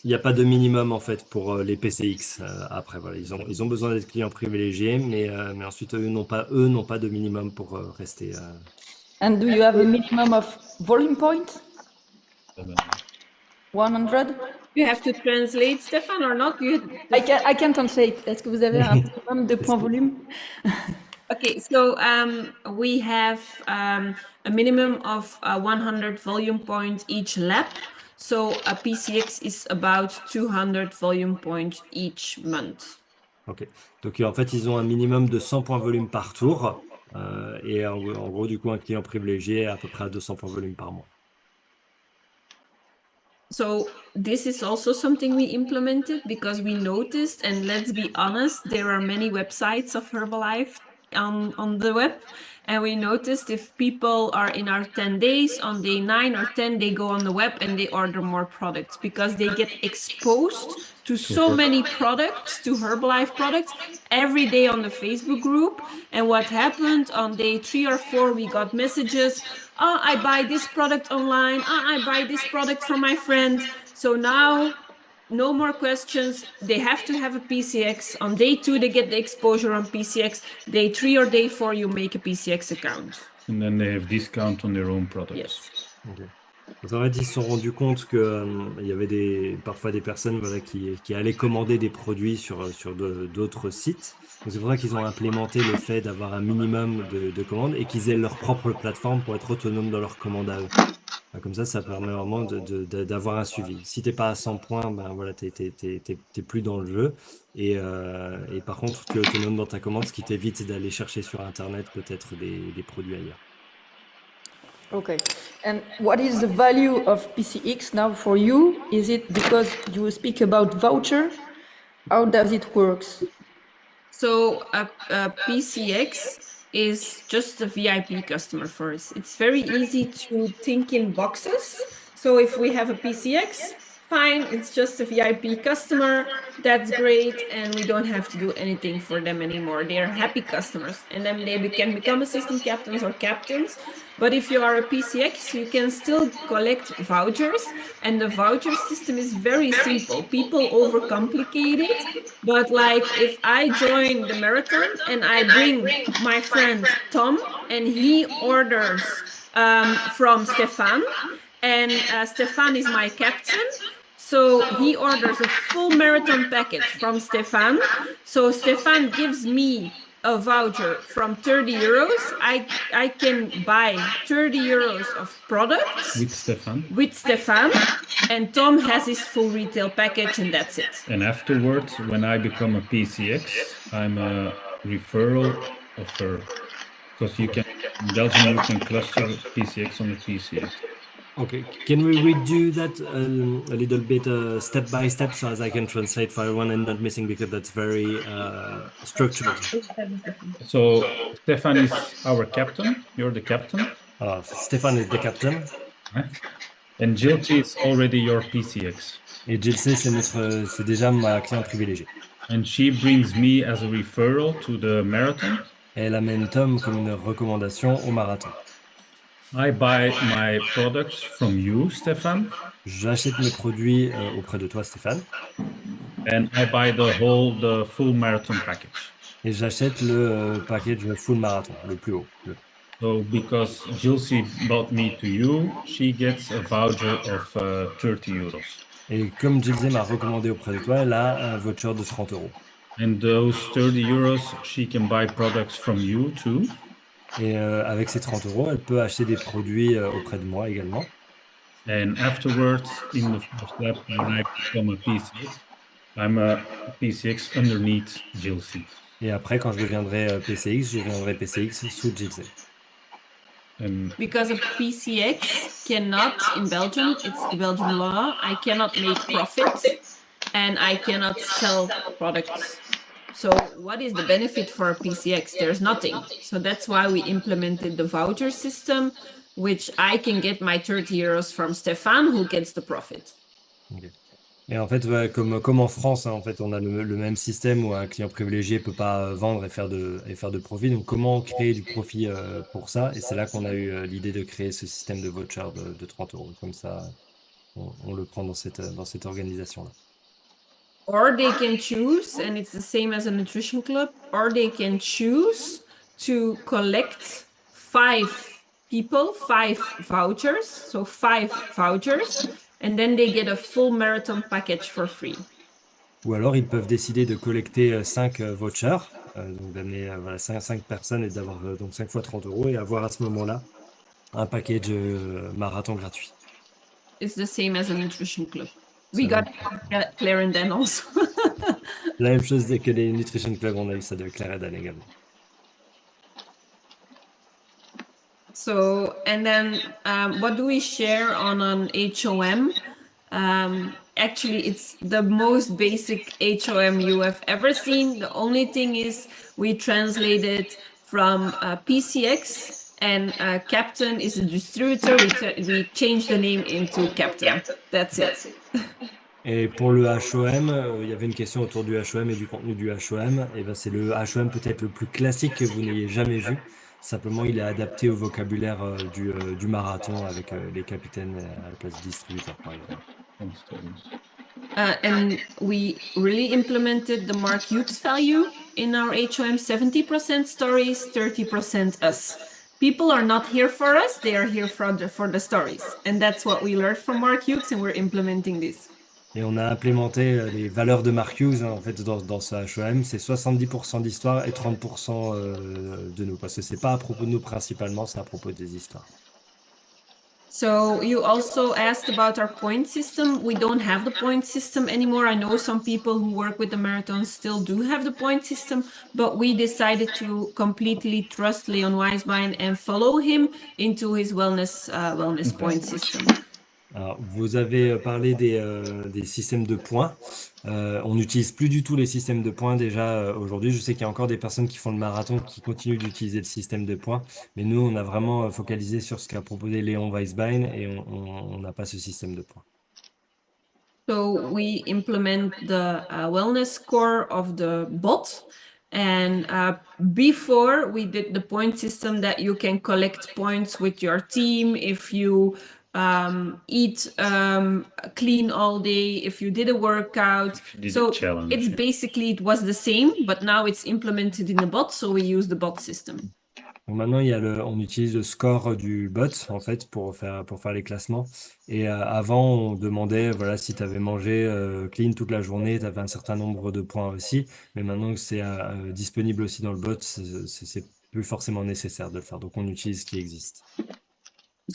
il y a pas de minimum en fait pour les PCX. Après, voilà, ils ont besoin d'être clients privilégiés, mais ensuite eux n'ont pas de minimum pour rester. And do you have a minimum of volume points? 100? You have to translate, Stefan, or not? I can translate. Est-ce que vous avez un minimum de points volume? Okay, so we have a minimum of 100 volume points each lap. So a PCX is about 200 volume points each month. Ok. Donc en fait, ils ont un minimum de 100 points volume par tour. Et en gros, du coup, un client privilégié est à peu près à 200 points volume par mois. So this is also something we implemented because we noticed, and let's be honest, there are many websites of Herbalife on the web, and we noticed if people are in our 10 days, on day 9 or 10, they go on the web and they order more products because they get exposed to so many products, to Herbalife products, every day on the Facebook group. And what happened on day 3 or 4, we got messages, oh, I buy this product online, oh, I buy this product from my friend. So now, no more questions. They have to have a PCX. On day 2, they get the exposure on PCX. Day 3 or day 4, you make a PCX account. And then they have discount on their own products. Yes. Ok. Donc en fait, ils se sont rendus compte que il y avait parfois des personnes voilà, qui allaient commander des produits sur d'autres sites. Donc c'est pour ça qu'ils ont implémenté le fait d'avoir un minimum de commandes et qu'ils aient leur propre plateforme pour être autonomes dans leurs commandes à eux. Comme ça permet vraiment d'avoir un suivi. Si t'es pas à 100 points, ben voilà, t'es plus dans le jeu. Et par contre, tu es autonome dans ta commande, ce qui t'évite d'aller chercher sur Internet peut-être des produits ailleurs. Okay. And what is the value of PCX now for you? Is it because you speak about voucher? How does it work? So a PCX is just a VIP customer for us. It's very easy to think in boxes. So if we have a PCX, fine, it's just a VIP customer, that's great, and we don't have to do anything for them anymore. They are happy customers, and then they can become assistant captains or captains. But if you are a PCX, you can still collect vouchers, and the voucher system is very simple. People overcomplicate it, but like if I join the marathon and I bring my friend Tom and he orders from Stefan, and Stefan is my captain, so he orders a full marathon package from Stefan. So Stefan gives me a voucher from 30 euros. I can buy 30 euros of products With Stefan. And Tom has his full retail package, and that's it. And afterwards, when I become a PCX, I'm a referral offer. Because in Belgium, you can cluster PCX on a PCX. Okay, can we redo that a little bit step by step so as I can translate for everyone and not missing because that's very structured. So Stefan is our captain. You're the captain. Stefan is the captain. Right? And Jilty is already your PCX. Et Jilcy, c'est déjà ma cliente privilégiée. And she brings me as a referral to the marathon. Et elle amène Tom comme une recommandation au marathon. I buy my products from you, Stefan. J'achète mes produits auprès de toi, Stéphane. And I buy the full marathon package. Et j'achète le package full marathon, le plus haut. So because Jilcy bought me to you, she gets a voucher of 30 euros. Et comme Jilcy m'a recommandé auprès de toi, elle a un voucher de 30 euros. And those 30 euros, she can buy products from you too. Et avec ces 30 euros, elle peut acheter des produits auprès de moi également. And afterwards, in the first step, when I become a PCX, I'm a PCX underneath Jilcy. Et après, quand je deviendrai PCX, je deviendrai PCX sous Jilcy. Because a PCX cannot, in Belgium, it's the Belgian law, I cannot make profit and I cannot sell products. So what is the benefit for a PCX? There's nothing. So that's why we implemented the voucher system, which I can get my 30 euros from Stefan, who gets the profit. Okay. Et en fait, ouais, comme en France, hein, en fait, on a le même système où un client privilégié peut pas vendre et faire de profit. Donc, comment créer du profit pour ça? Et c'est là qu'on a eu l'idée de créer ce système de voucher de 30 euros. Comme ça, on le prend dans cette organisation-là. Or they can choose, and it's the same as a nutrition club, or they can choose to collect 5 vouchers, so 5 vouchers, and then they get a full marathon package for free. Ou alors, ils peuvent décider de collecter 5 vouchers, donc d'amener 5 personnes et d'avoir donc 5 fois 30 euros et avoir à ce moment-là un package marathon gratuit. It's the same as a nutrition club. We got Clarendon also. La même chose que les nutrition clubs, on a eu ça de Clarendon également. So, and then what do we share on an HOM? Actually, it's the most basic HOM you have ever seen. The only thing is we translated from PCX and Captain is a distributor. We changed the name into Captain. That's it. Et pour le HOM, il y avait une question autour du HOM et du contenu du HOM. Et ben, c'est le HOM peut-être le plus classique que vous n'ayez jamais vu. Simplement, il est adapté au vocabulaire du marathon avec les capitaines à la place du distributeur, par exemple. And we really implemented the Mark Hughes value in our HOM, 70% stories, 30% us. People are not here for us, they are here for the stories. And that's what we learned from Mark Hughes, and we're implementing this. Et on a implémenté les valeurs de Mark Hughes, hein, en fait, dans ce HOM. C'est 70% d'histoire et 30% de nous. Parce que c'est pas à propos de nous principalement, c'est à propos des histoires. So you also asked about our point system. We don't have the point system anymore. I know some people who work with the marathon still do have the point system, but we decided to completely trust Leon Weisbein and follow him into his wellness point system. Alors, vous avez parlé des systèmes de points. On n'utilise plus du tout les systèmes de points déjà aujourd'hui. Je sais qu'il y a encore des personnes qui font le marathon qui continuent d'utiliser le système de points. Mais nous, on a vraiment focalisé sur ce qu'a proposé Léon Weisbein et on n'a pas ce système de points. So we implement the wellness score of the bot. And before we did the point system that you can collect points with your team if you eat clean all day, if you did a workout. So it's basically, it was the same, but now it's implemented in the bot, so we use the bot system. Donc maintenant, on utilise le score du bot en fait pour faire les classements. Et avant, on demandait voilà si tu avais mangé clean toute la journée, tu avais un certain nombre de points aussi. Mais maintenant que c'est disponible aussi dans le bot, c'est plus forcément nécessaire de le faire. Donc on utilise ce qui existe.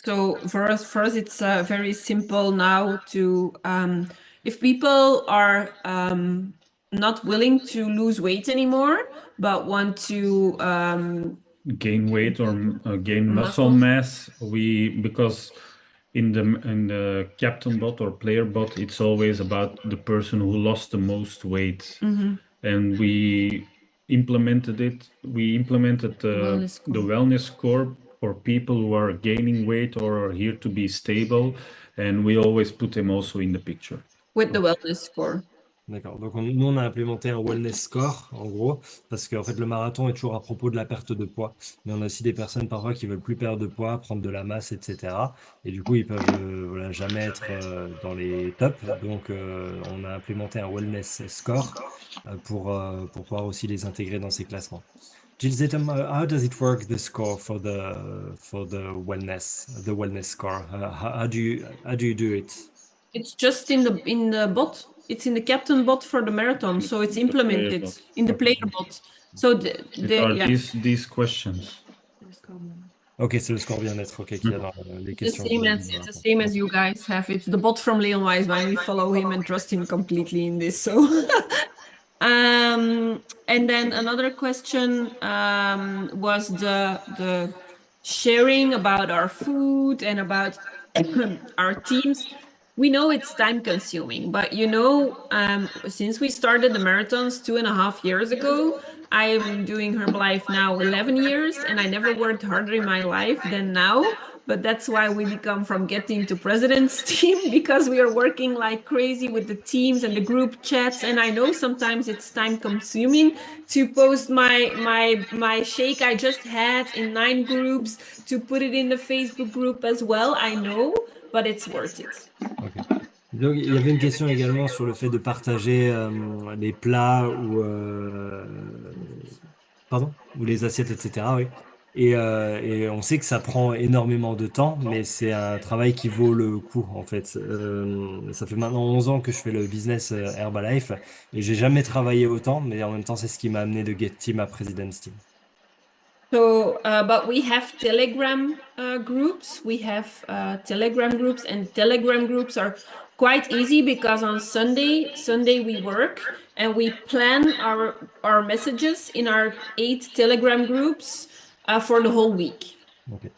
So for us, it's very simple now to, if people are not willing to lose weight anymore, but want to gain weight or gain muscle mass, because in the captain bot or player bot, it's always about the person who lost the most weight. And we implemented the wellness score for people who are gaining weight or are here to be stable. and we always put them also in the picture. with the wellness score. D'accord. Donc, nous, on a implémenté un wellness score, en gros, parce qu'en fait, le marathon est toujours à propos de la perte de poids. Mais on a aussi des personnes parfois qui veulent plus perdre de poids, prendre de la masse, etc. Et du coup, ils peuvent voilà, jamais être dans les tops. Donc, on a implémenté un wellness score pour pouvoir aussi les intégrer dans ces classements. Jill Zetom, how does it work, the score for the wellness score? How do you do it? It's just in the bot. It's in the captain bot for the marathon, so it's implemented bot. in the player bot. So Are these questions? Ok, c'est le score bien-être qu'il y a dans les questions. It's the same as you guys have. It's the bot from Leon Wiseman. We follow him and trust him completely in this. So, and then another question was the sharing about our food and about our teams. We know it's time consuming, but since we started the marathons 2.5 years ago, I'm doing Herbalife now 11 years, and I never worked harder in my life than now. But that's why we become from getting to president's team, because we are working like crazy with the teams and the group chats. And I know sometimes it's time consuming to post my shake I just had in 9 groups, to put it in the Facebook group as well. I know, but it's worth it. Okay. Donc, il y avait une question également sur le fait de partager les plats ou les assiettes, etc. Oui. Et on sait que ça prend énormément de temps, mais c'est un travail qui vaut le coup en fait. Ça fait maintenant 11 ans que je fais le business Herbalife et j'ai jamais travaillé autant, mais en même temps c'est ce qui m'a amené de Get Team à President's Team. So, but we have Telegram groups. We have Telegram groups, and Telegram groups are quite easy because on Sunday we work and we plan our messages in our 8 Telegram groups for the whole week. Okay.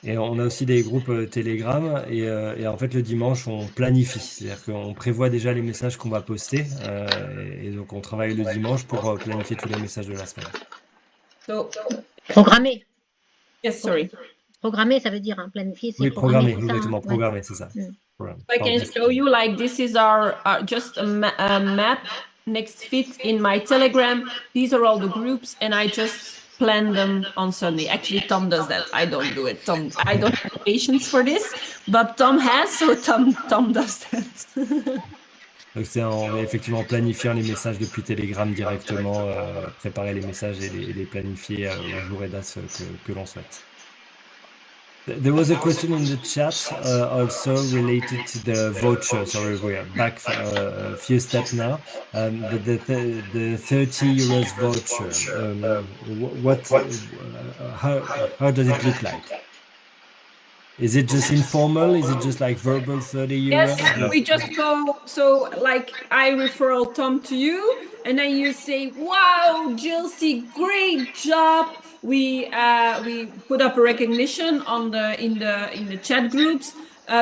Et on a aussi des groupes Telegram et en fait le dimanche on planifie, c'est-à-dire qu'on prévoit déjà les messages qu'on va poster et donc on travaille le dimanche pour planifier tous les messages de la semaine. So, Programmer. yes, sorry. Programmer, ça veut dire planifier, c'est Oui, programmer, c'est ça, exactement, hein? programmer, c'est ça. I can show you, like, this is our just a map next fit in my Telegram. These are all the groups, and I just plan them on Sunday. Actually, Tom does that. I don't do it. I don't have patience for this, but Tom has, so Tom does that. Donc c'est en effectivement planifiant les messages depuis Telegram directement, préparer les messages et les planifier au jour et date que l'on souhaite. There was a question in the chat also related to the voucher. Sorry, we are back a few steps now. The 30 euros voucher. How does it look like? Is it just informal? Is it just like verbal 30 euros? Yes, we just go, so like I refer Tom to you, and then you say, wow, Jilcy, great job. We put up a recognition in the chat groups.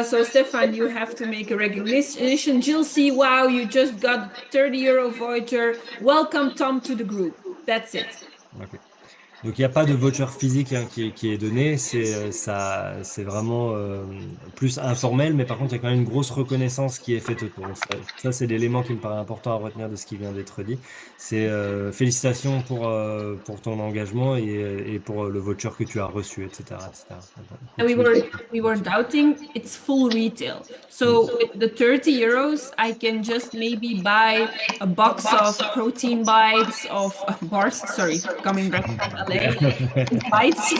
So Stefan, you have to make a recognition. Jilcy, wow, you just got 30 euro voucher. Welcome Tom to the group. That's it. Okay. Donc il n'y a pas de voucher physique qui est donné, c'est vraiment plus informel, mais par contre il y a quand même une grosse reconnaissance qui est faite autour. Ça c'est l'élément qui me paraît important à retenir de ce qui vient d'être dit. C'est félicitations pour ton engagement et pour le voucher que tu as reçu, etc. And we were doubting, it's full retail. So with the 30 euros, I can just maybe buy a box of protein bites, coming back from LA, bites.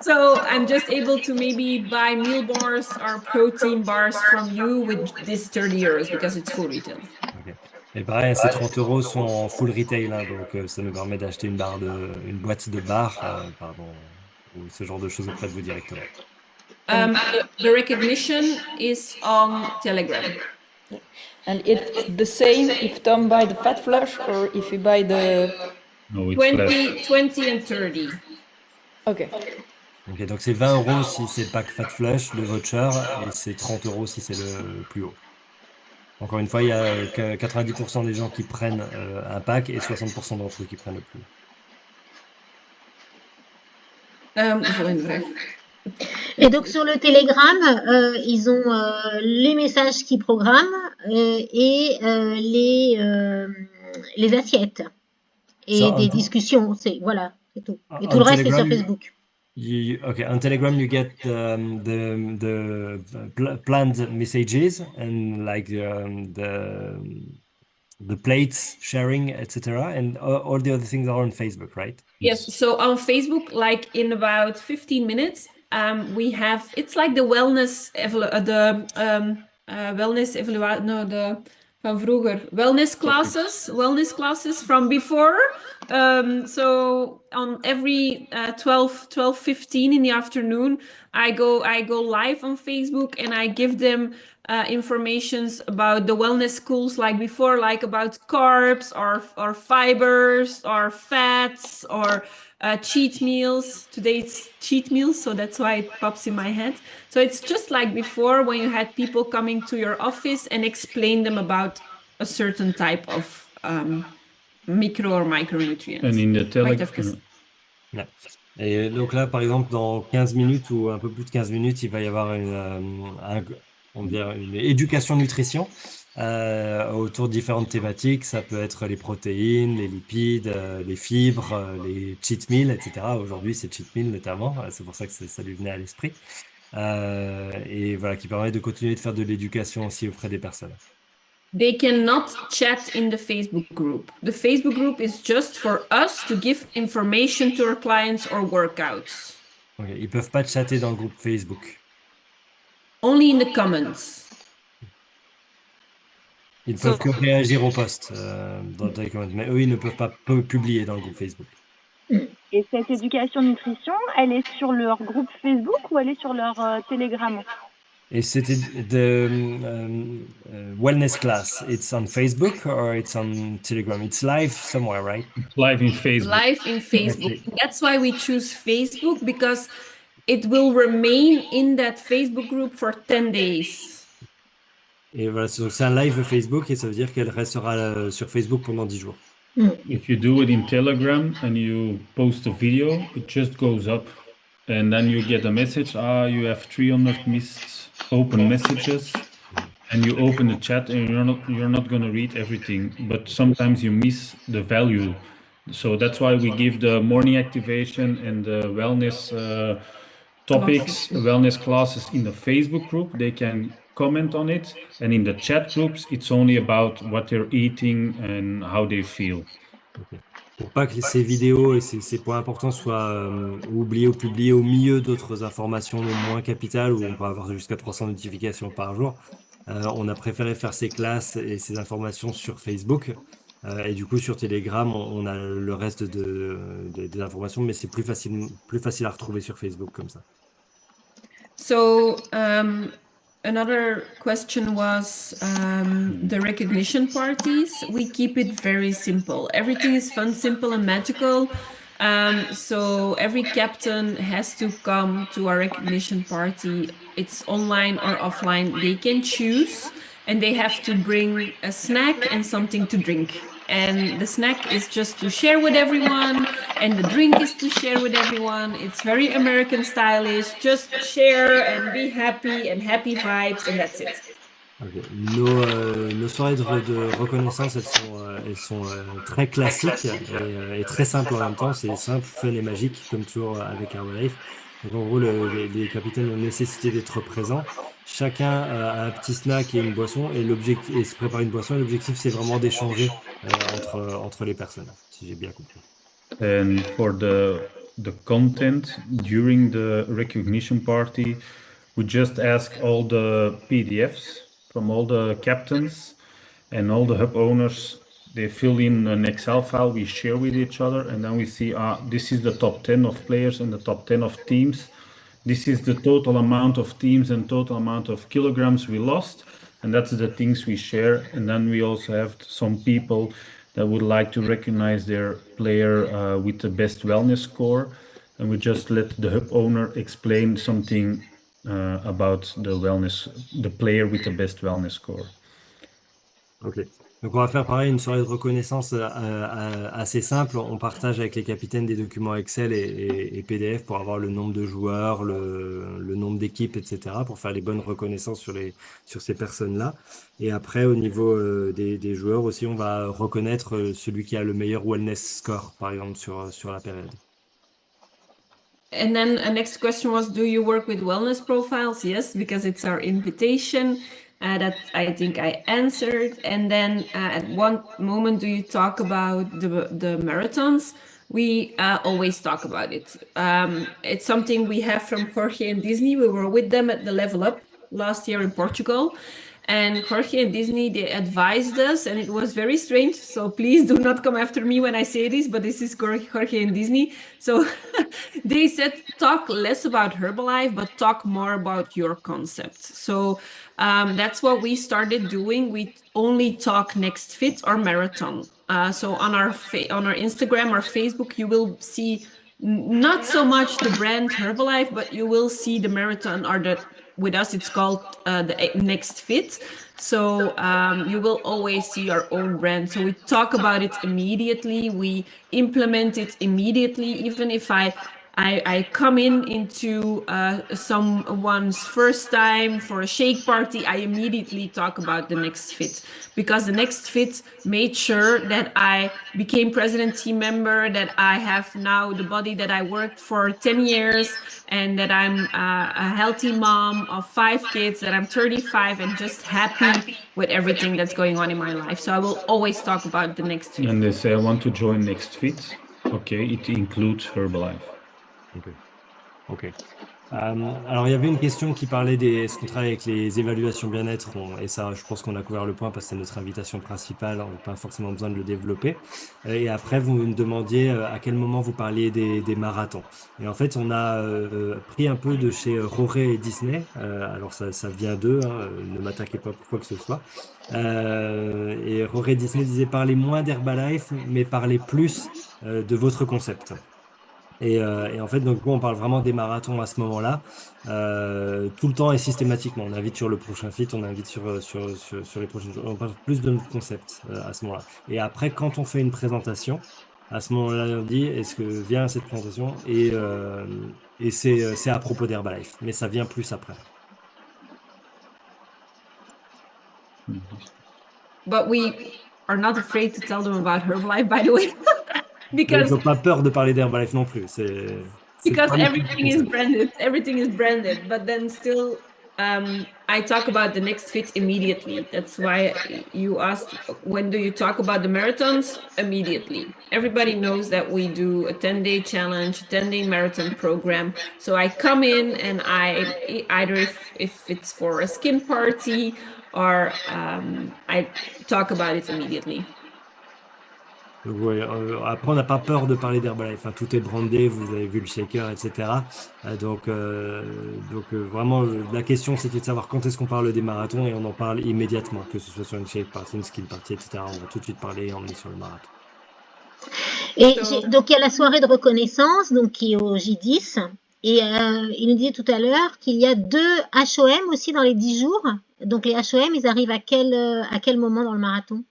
So I'm just able to maybe buy meal bars or protein bars from you with this 30 euros because it's full retail. Okay. Et pareil, ces 30 euros sont en full retail, hein, donc ça nous permet d'acheter une boîte de barres, ou ce genre de choses auprès de vous directement. The recognition is on Telegram. And it's the same if Tom buy the Fat Flush or if you buy the... No, it's 20 and 30. Okay. Ok, donc c'est 20 euros si c'est le pack Fat Flush, le voucher, et c'est 30 euros si c'est le plus haut. Encore une fois, il y a 90% des gens qui prennent un pack et 60% d'entre eux qui prennent le plus haut. Et donc sur le Telegram, ils ont les messages qu'ils programment et les assiettes et So des on, discussions. Voilà, c'est tout. Et tout on le reste est sur Telegram, Facebook. okay, on Telegram you get the planned messages and like the plates sharing, etc. And all the other things are on Facebook, right? Yes, so on Facebook, like in about 15 minutes, we have, it's like the wellness, van vroeger, wellness classes from before. So on every 12:15 in the afternoon, I go live on Facebook and I give them informations about the wellness schools like before, like about carbs or fibers or fats or cheat meals. Today it's cheat meals, so that's why it pops in my head. So it's just like before when you had people coming to your office and explain them about a certain type of micro or micronutrients. And in the Wacht even. Ouais. Et donc là, par exemple, dans 15 minutes ou un peu plus de 15 minutes, il va y avoir on dirait une éducation nutrition autour de différentes thématiques. Ça peut être les protéines, les lipides, les fibres, les cheat meals, etc. Aujourd'hui, c'est cheat meal notamment. C'est pour ça que ça lui venait à l'esprit. Et voilà, qui permet de continuer de faire de l'éducation aussi auprès des personnes. They cannot chat in the Facebook group. The Facebook group is just for us to give information to our clients or workouts. Okay. Ils peuvent pas chatter dans le groupe Facebook. Only in the comments. Ils peuvent que réagir au post dans les commentaires, mais eux, ils ne peuvent pas publier dans le groupe Facebook. Et cette éducation nutrition, elle est sur leur groupe Facebook ou elle est sur leur Telegram? Et c'était the wellness class. It's on Facebook or it's on Telegram? It's live somewhere, right? Live in Facebook. Live in Facebook. Okay. That's why we choose Facebook, because it will remain in that Facebook group for 10 days. Et voilà, donc c'est un live Facebook et ça veut dire qu'elle restera sur Facebook pendant 10 jours. If you do it in Telegram and you post a video, it just goes up and then you get a message, you have 300 missed open messages, and you open the chat and you're not going to read everything, but sometimes you miss the value. So that's why we give the morning activation and the wellness topics, wellness classes in the Facebook group. They can comment on it, and in the chat groups it's only about what they're eating and how they feel. Okay. Pour pas que ces vidéos et ces points importants soient oubliés ou publiés au milieu d'autres informations moins capitales où on peut avoir jusqu'à 300 notifications par jour, on a préféré faire ces classes et ces informations sur Facebook. Et du coup, sur Telegram, on a le reste des informations, mais c'est plus facile à retrouver sur Facebook comme ça. So, another question was the recognition parties. We keep it very simple. Everything is fun, simple, and magical. So every captain has to come to our recognition party. It's online or offline. They can choose, and they have to bring a snack and something to drink. And the snack is just to share with everyone, and the drink is to share with everyone. It's very American stylish. Just share and be happy and happy vibes, and that's it. Okay. Nos soirées de reconnaissance, elles sont très classiques et très simples en même temps. C'est simple, fun et magique, comme toujours avec Herbalife. Donc en gros, les capitaines ont nécessité d'être présents. Chacun a un petit snack et une boisson et se prépare une boisson. Et l'objectif, c'est vraiment d'échanger entre les personnes, si j'ai bien compris. And for the content during the recognition party, we just ask all the PDFs from all the captains and all the hub owners. They fill in an Excel file we share with each other, and then we see this is the top 10 of players and the top 10 of teams. This is the total amount of teams and total amount of kilograms we lost, and that's the things we share. And then we also have some people that would like to recognize their player with the best wellness score, and we just let the hub owner explain something about the player with the best wellness score. Ok. Donc on va faire pareil, une soirée de reconnaissance assez simple. On partage avec les capitaines des documents Excel et PDF pour avoir le nombre de joueurs, le nombre d'équipes, etc., pour faire les bonnes reconnaissances sur ces personnes-là. Et après, au niveau des joueurs aussi, on va reconnaître celui qui a le meilleur wellness score, par exemple, sur la période. And then a next question was, do you work with wellness profiles? Yes, because it's our invitation. That I think I answered. And then at one moment, do you talk about the marathons? We always talk about it. It's something we have from Jorge and Disney. We were with them at the Level Up last year in Portugal. And Jorge and Disney, they advised us, and it was very strange. So please do not come after me when I say this, but this is Jorge and Disney. So they said, talk less about Herbalife, but talk more about your concept. So that's what we started doing. We only talk Next Fit or Marathon. So on our Instagram or Facebook, you will see not so much the brand Herbalife, but you will see the marathon or with us it's called the Next Fit. So you will always see our own brand. So we talk about it immediately. We implement it immediately. Even if I come into someone's first time for a shake party, I immediately talk about the Next Fit, because the Next Fit made sure that I became president team member, that I have now the body that I worked for 10 years, and that I'm a healthy mom of 5 kids, that I'm 35 and just happy with everything that's going on in my life. So I will always talk about the Next Fit. And they say, I want to join Next Fit. Okay, it includes Herbalife. Ok. Alors, il y avait une question qui parlait est-ce qu'on travaille avec les évaluations bien-être? Et ça, je pense qu'on a couvert le point parce que c'est notre invitation principale. On n'a pas forcément besoin de le développer. Et après, vous me demandiez à quel moment vous parliez des marathons. Et en fait, on a pris un peu de chez Roré et Disney. Alors, ça vient d'eux, hein, ne m'attaquez pas pour quoi que ce soit. Et Roré et Disney disaient, parlez moins d'Herbalife, mais parlez plus de votre concept. Et en fait, donc, on parle vraiment des marathons à ce moment-là, tout le temps et systématiquement. On invite sur le prochain fit, on invite sur les prochains jours. On parle plus de notre concept à ce moment-là. Et après, quand on fait une présentation, à ce moment-là, on dit, est-ce que vient cette présentation? Et c'est à propos d'Herbalife, mais ça vient plus après. But we are not afraid to tell them about Herbalife, by the way. Because ils n'ont pas peur de parler d'Herbalife non plus. Because everything is branded. Everything is branded, but then still, I talk about the Next Fit immediately. That's why you asked, when do you talk about the marathons? Immediately. Everybody knows that we do a 10-day challenge, 10-day marathon program. So I come in and I either if it's for a skin party or I talk about it immediately. Donc, ouais, après, on n'a pas peur de parler d'Herbalife. Enfin, tout est brandé, vous avez vu le shaker, etc. Donc vraiment, la question, c'était de savoir quand est-ce qu'on parle des marathons, et on en parle immédiatement, que ce soit sur une shake party, une skin party, etc. On va tout de suite parler et emmener sur le marathon. Et donc, il y a la soirée de reconnaissance, donc, qui est au J10. Et il nous disait tout à l'heure qu'il y a 2 HOM aussi dans les 10 jours. Donc, les HOM, ils arrivent à quel moment dans le marathon?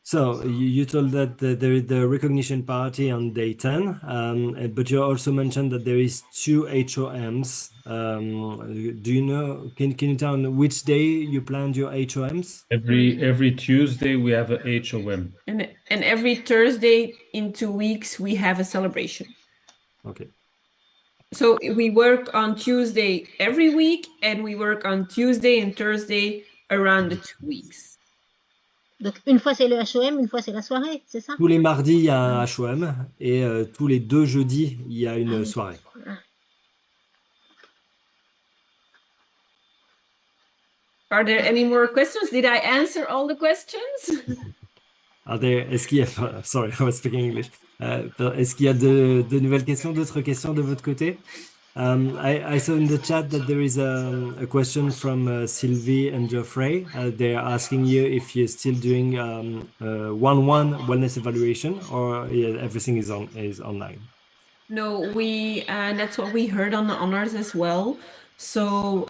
So you told that there is the recognition party on day 10, but you also mentioned that there is 2 HOMs. Do you know? Can you tell me which day you planned your HOMs? Every Tuesday we have a HOM. And every Thursday in 2 weeks we have a celebration. Okay. So we work on Tuesday every week, and we work on Tuesday and Thursday around the 2 weeks. Donc, une fois c'est le HOM, une fois c'est la soirée, c'est ça? Tous les mardis, il y a un HOM, et tous les 2 jeudis, il y a une soirée. Are there any more questions? Did I answer all the questions? Est-ce qu'il y a... Sorry, I was speaking English. Est-ce qu'il y a de nouvelles questions, d'autres questions de votre côté? I saw in the chat that there is a question from Sylvie and Geoffrey. They're asking you if you're still doing 1-1 wellness evaluation, or everything is online. No, that's what we heard on the honors as well. So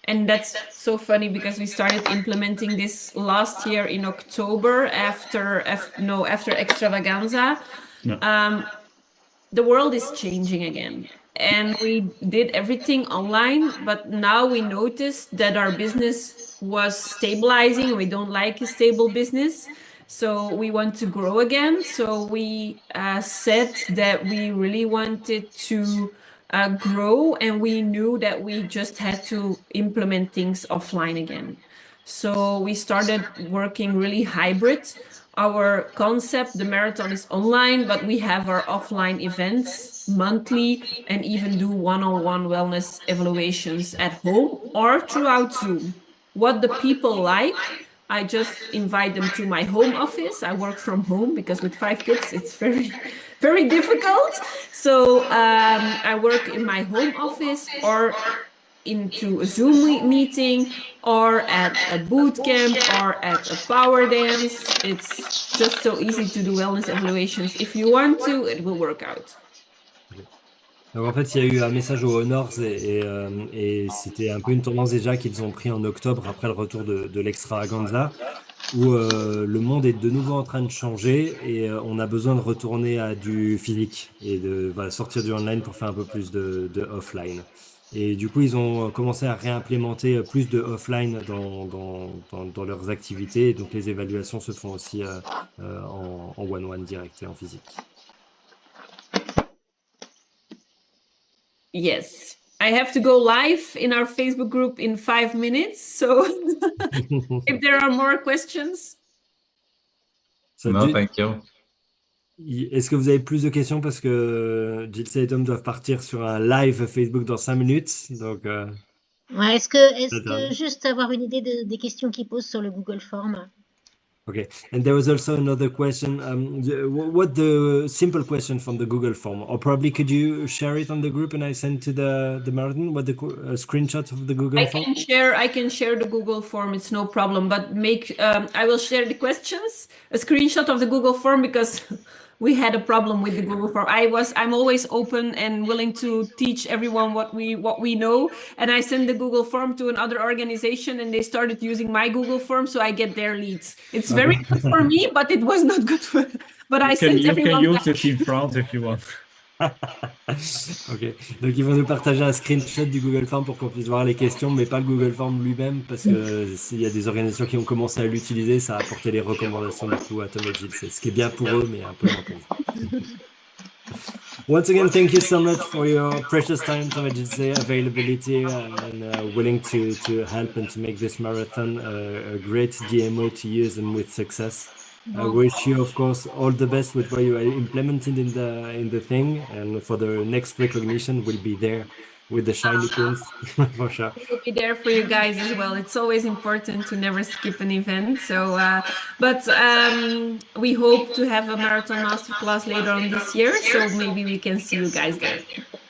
And that's so funny because we started implementing this last year in October after Extravaganza. The world is changing again. And we did everything online, but now we noticed that our business was stabilizing and we don't like a stable business. So we want to grow again. So we said that we really wanted to grow, and we knew that we just had to implement things offline again. So we started working really hybrid. Our concept, the marathon, is online, but we have our offline events monthly and even do one-on-one wellness evaluations at home or throughout Zoom. What the people like, I just invite them to my home office. I work from home because with 5 kids, it's very, very difficult. So I work in my home office or into a Zoom meeting or at a boot camp or at a power dance. It's just so easy to do wellness evaluations. If you want to, it will work out. Donc en fait, il y a eu un message aux Honors et c'était un peu une tendance déjà qu'ils ont pris en octobre après le retour de l'Extravaganza, où le monde est de nouveau en train de changer et on a besoin de retourner à du physique et de sortir du online pour faire un peu plus de offline. Et du coup, ils ont commencé à réimplémenter plus de offline dans leurs activités. Et donc, les évaluations se font aussi en one-one direct et en physique. Yes, I have to go live in our Facebook group in 5 minutes. So if there are more questions. No, thank you. Est-ce que vous avez plus de questions parce que Gilles et Tom doivent partir sur un live Facebook dans 5 minutes. Donc, ouais, est-ce que juste avoir une idée des questions qu'ils posent sur le Google Form? Okay, and there was also another question. What the simple question from the Google form, or probably could you share it on the group and I send to the marathon? What the screenshot of the Google form? I can share the Google form. It's no problem. But I will share the questions, a screenshot of the Google form, because we had a problem with the Google form. I'm always open and willing to teach everyone what we know. And I sent the Google form to another organization and they started using my Google form, so I get their leads. It's very good for me, but it was not good for. But I sent everyone. You can use it in France if you want. Ok, donc ils vont nous partager un screenshot du Google Form pour qu'on puisse voir les questions, mais pas le Google Form lui-même, parce que s'il y a des organisations qui ont commencé à l'utiliser, ça a apporté les recommandations du coup à Tom et Gilles. C'est ce qui est bien pour eux, mais un peu moins pour vous. Once again, thank you so much for your precious time, Tom and Gilles, availability, and willing to help and to make this marathon a great DMO to use and with success. I wish you, of course, all the best with what you are implementing in the thing, and for the next recognition, we'll be there with the shiny pins for sure. We'll be there for you guys as well. It's always important to never skip an event. So, but we hope to have a marathon masterclass later on this year. So maybe we can see you guys there.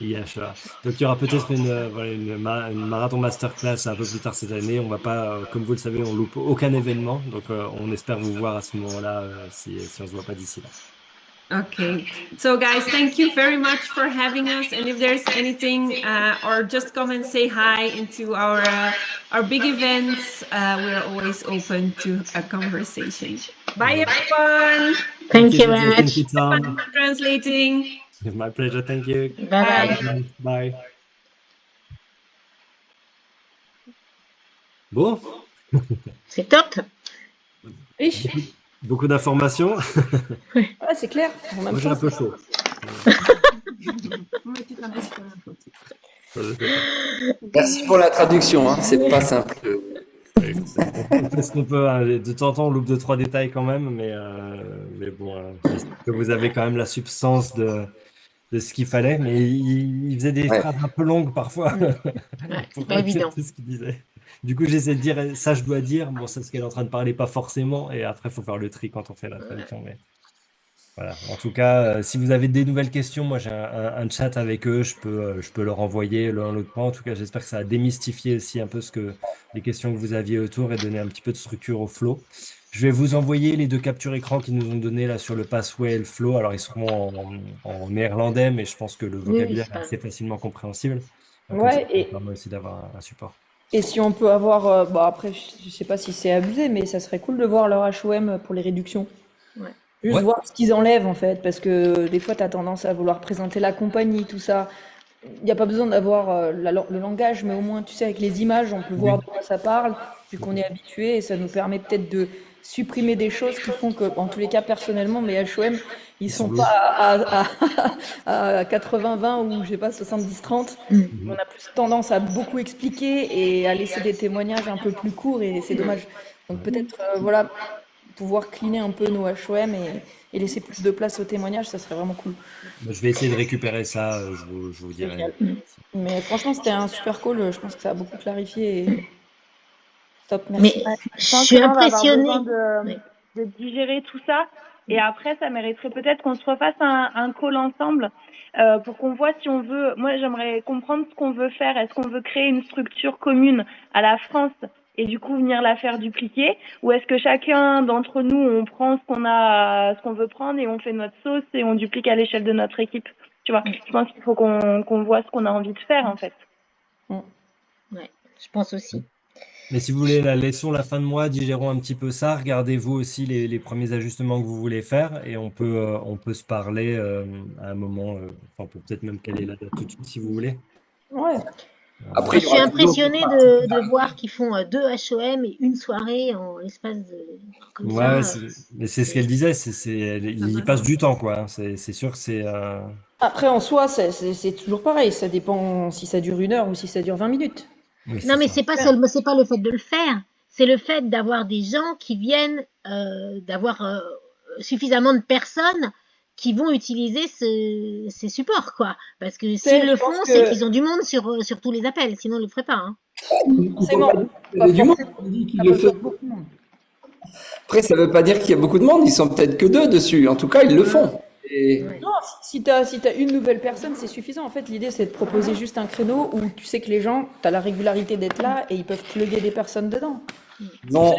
Yeah, sure. Donc il y aura peut-être une marathon masterclass un peu plus tard cette année. On va pas, comme vous le savez, on loupe aucun événement. Donc on espère vous voir à ce moment-là si on se voit pas d'ici là. Okay, so guys, thank you very much for having us. And if there's anything, or just come and say hi into our big events, we're always open to a conversation. Bye, everyone. Thank you very much. Thank you, Tom. Translating. My pleasure. Thank you. Bye. Bye. Bon. C'est top. Riche. Beaucoup d'informations. Ah, c'est clair. En même Moi, j'ai un temps, peu chaud. Merci pour la traduction, hein. C'est pas simple. On fait ce qu'on peut, hein. De temps en temps, on loupe 2-3 détails quand même, mais bon, j'espère que vous avez quand même la substance de ce qu'il fallait. Mais il faisait des phrases un peu longues parfois. C'est pas évident. C'est ce qu'il disait. Du coup, j'essaie de dire, ça je dois dire, bon, c'est ce qu'elle est en train de parler, pas forcément, et après, il faut faire le tri quand on fait la traduction. Mais voilà. En tout cas, si vous avez des nouvelles questions, moi j'ai un chat avec eux, je peux leur envoyer l'un l'autre point. En tout cas, j'espère que ça a démystifié aussi un peu les questions que vous aviez autour et donné un petit peu de structure au flow. Je vais vous envoyer les 2 captures écran qu'ils nous ont donné là sur le Pathway et le flow. Alors, ils seront en néerlandais, mais je pense que le vocabulaire est assez facilement compréhensible. Donc, Ouais, ça et- permet aussi d'avoir un support. Et si on peut avoir, bon après, je sais pas si c'est abusé, mais ça serait cool de voir leur HOM pour les réductions. Ouais. Juste Ouais. voir ce qu'ils enlèvent en fait, parce que des fois, tu as tendance à vouloir présenter la compagnie, tout ça. Il n'y a pas besoin d'avoir le langage, mais au moins, tu sais, avec les images, on peut voir de quoi ça parle, vu qu'on est habitué, et ça nous permet peut-être de supprimer des choses qui font que, en tous les cas, personnellement, mes HOM, ils sont pas à 80-20 ou, je sais pas, 70-30. On a plus tendance à beaucoup expliquer et à laisser des témoignages un peu plus courts, et c'est dommage. Donc peut-être, voilà, pouvoir cleaner un peu nos HOM et laisser plus de place aux témoignages, ça serait vraiment cool. Je vais essayer de récupérer ça, je vous dirai. Génial. Mais franchement, c'était un super call. Je pense que ça a beaucoup clarifié. Et... Top, merci. Mais Je je pense suis que là, on va avoir impressionnée. besoin Ouais. de digérer tout ça. Et après, ça mériterait peut-être qu'on se refasse un call ensemble pour qu'on voit si on veut. Moi, j'aimerais comprendre ce qu'on veut faire. Est-ce qu'on veut créer une structure commune à la France et du coup venir la faire dupliquer, ou est-ce que chacun d'entre nous, on prend ce qu'on veut prendre et on fait notre sauce et on duplique à l'échelle de notre équipe. Tu vois, je pense qu'il faut qu'on voit ce qu'on a envie de faire en fait. Ouais, je pense aussi. Mais si vous voulez, laissons la fin de mois, digérons un petit peu ça, regardez-vous aussi les premiers ajustements que vous voulez faire et on peut se parler à un moment, on peut peut-être même caler la date tout de suite si vous voulez. Ouais. Après, Je suis impressionnée de voir qu'ils font 2 HOM et une soirée en l'espace de comme Ouais, ça. mais c'est ce qu'elle disait, il y passe du temps, quoi. Hein. C'est sûr que c'est. Après, en soi, c'est toujours pareil. Ça dépend si ça dure 1 heure ou si ça dure 20 minutes. Oui, Non, mais ça. c'est pas le fait de le faire, c'est le fait d'avoir des gens qui viennent, d'avoir suffisamment de personnes qui vont utiliser ces supports, quoi. Parce que s'ils le font, c'est qu'ils ont du monde sur tous les appels, sinon ils le feraient pas. Hein. Forcément. Pas du monde. forcément. Qui Ça le peut fait. faire beaucoup de monde. Après, ça veut pas dire qu'il y a beaucoup de monde. Ils sont peut-être que 2 dessus. En tout cas, ils le font. Et... Non, si t'as une nouvelle personne, c'est suffisant. En fait, l'idée, c'est de proposer juste un créneau où tu sais que les gens, tu as la régularité d'être là et ils peuvent plugger des personnes dedans. Non,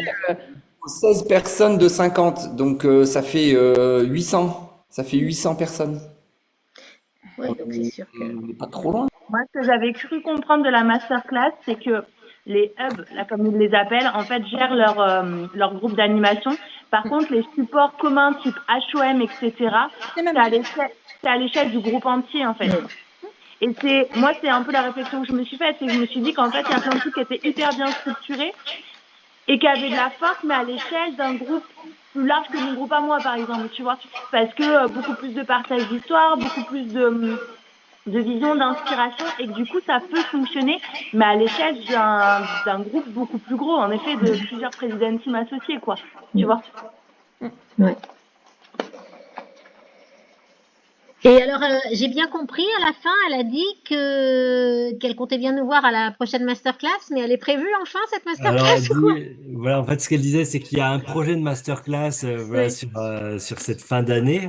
16 personnes de 50. Donc, ça fait 800. Ça fait 800 personnes. Ouais, donc c'est sûr que. On n'est pas trop loin. Moi, ce que j'avais cru comprendre de la masterclass, c'est que les hubs, là, comme ils les appellent, en fait, gèrent leur groupe d'animation. Par contre, les supports communs type HOM, etc., c'est à l'échelle du groupe entier, en fait. Et moi, c'est un peu la réflexion que je me suis faite, c'est que je me suis dit qu'en fait, il y a plein de trucs qui étaient hyper bien structurés et qui avaient de la force, mais à l'échelle d'un groupe plus large que mon groupe à moi, par exemple, tu vois. Parce que beaucoup plus de partage d'histoire, beaucoup plus de vision, d'inspiration, et que du coup, ça peut fonctionner, mais à l'échelle d'un groupe beaucoup plus gros, en effet, de plusieurs présidents team associés, quoi. Tu vois. Ouais. Et alors, j'ai bien compris, à la fin, elle a dit qu'elle comptait bien nous voir à la prochaine masterclass, mais elle est prévue enfin, cette masterclass? Alors, voilà, en fait, ce qu'elle disait, c'est qu'il y a un projet de masterclass voilà, sur cette fin d'année.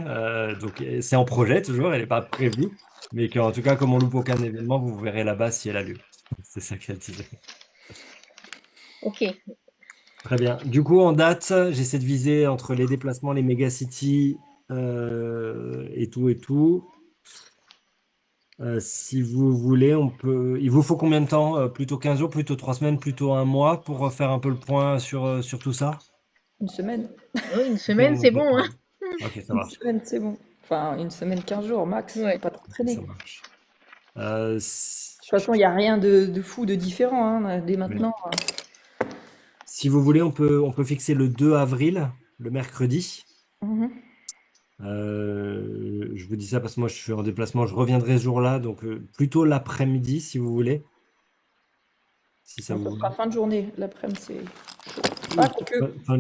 Donc, c'est en projet toujours, elle n'est pas prévue. Mais qu'en tout cas, comme on loupe aucun événement, vous verrez là-bas si elle a lieu. C'est ça qu'elle disait. Ok. Très bien. Du coup, en date, j'essaie de viser entre les déplacements, les méga-cities et tout. Si vous voulez, il vous faut combien de temps? Plutôt 15 jours, plutôt 3 semaines, plutôt 1 mois pour faire un peu le point sur tout ça? 1 semaine. Oui, 1 semaine, c'est bon, hein. Ok, ça 1 marche. semaine, c'est bon. Enfin, 1 semaine, 15 jours max. Ouais. Pas trop traîner. Ça marche. De toute façon, il n'y a rien de fou, de différent hein, dès maintenant. Si vous voulez, on peut fixer le 2 avril, le mercredi. Je vous dis ça parce que moi je suis en déplacement, je reviendrai ce jour-là, donc plutôt l'après-midi si vous voulez. Si ça Donc, vous ça sera fin de journée. L'après-midi, c'est chaud. Ah,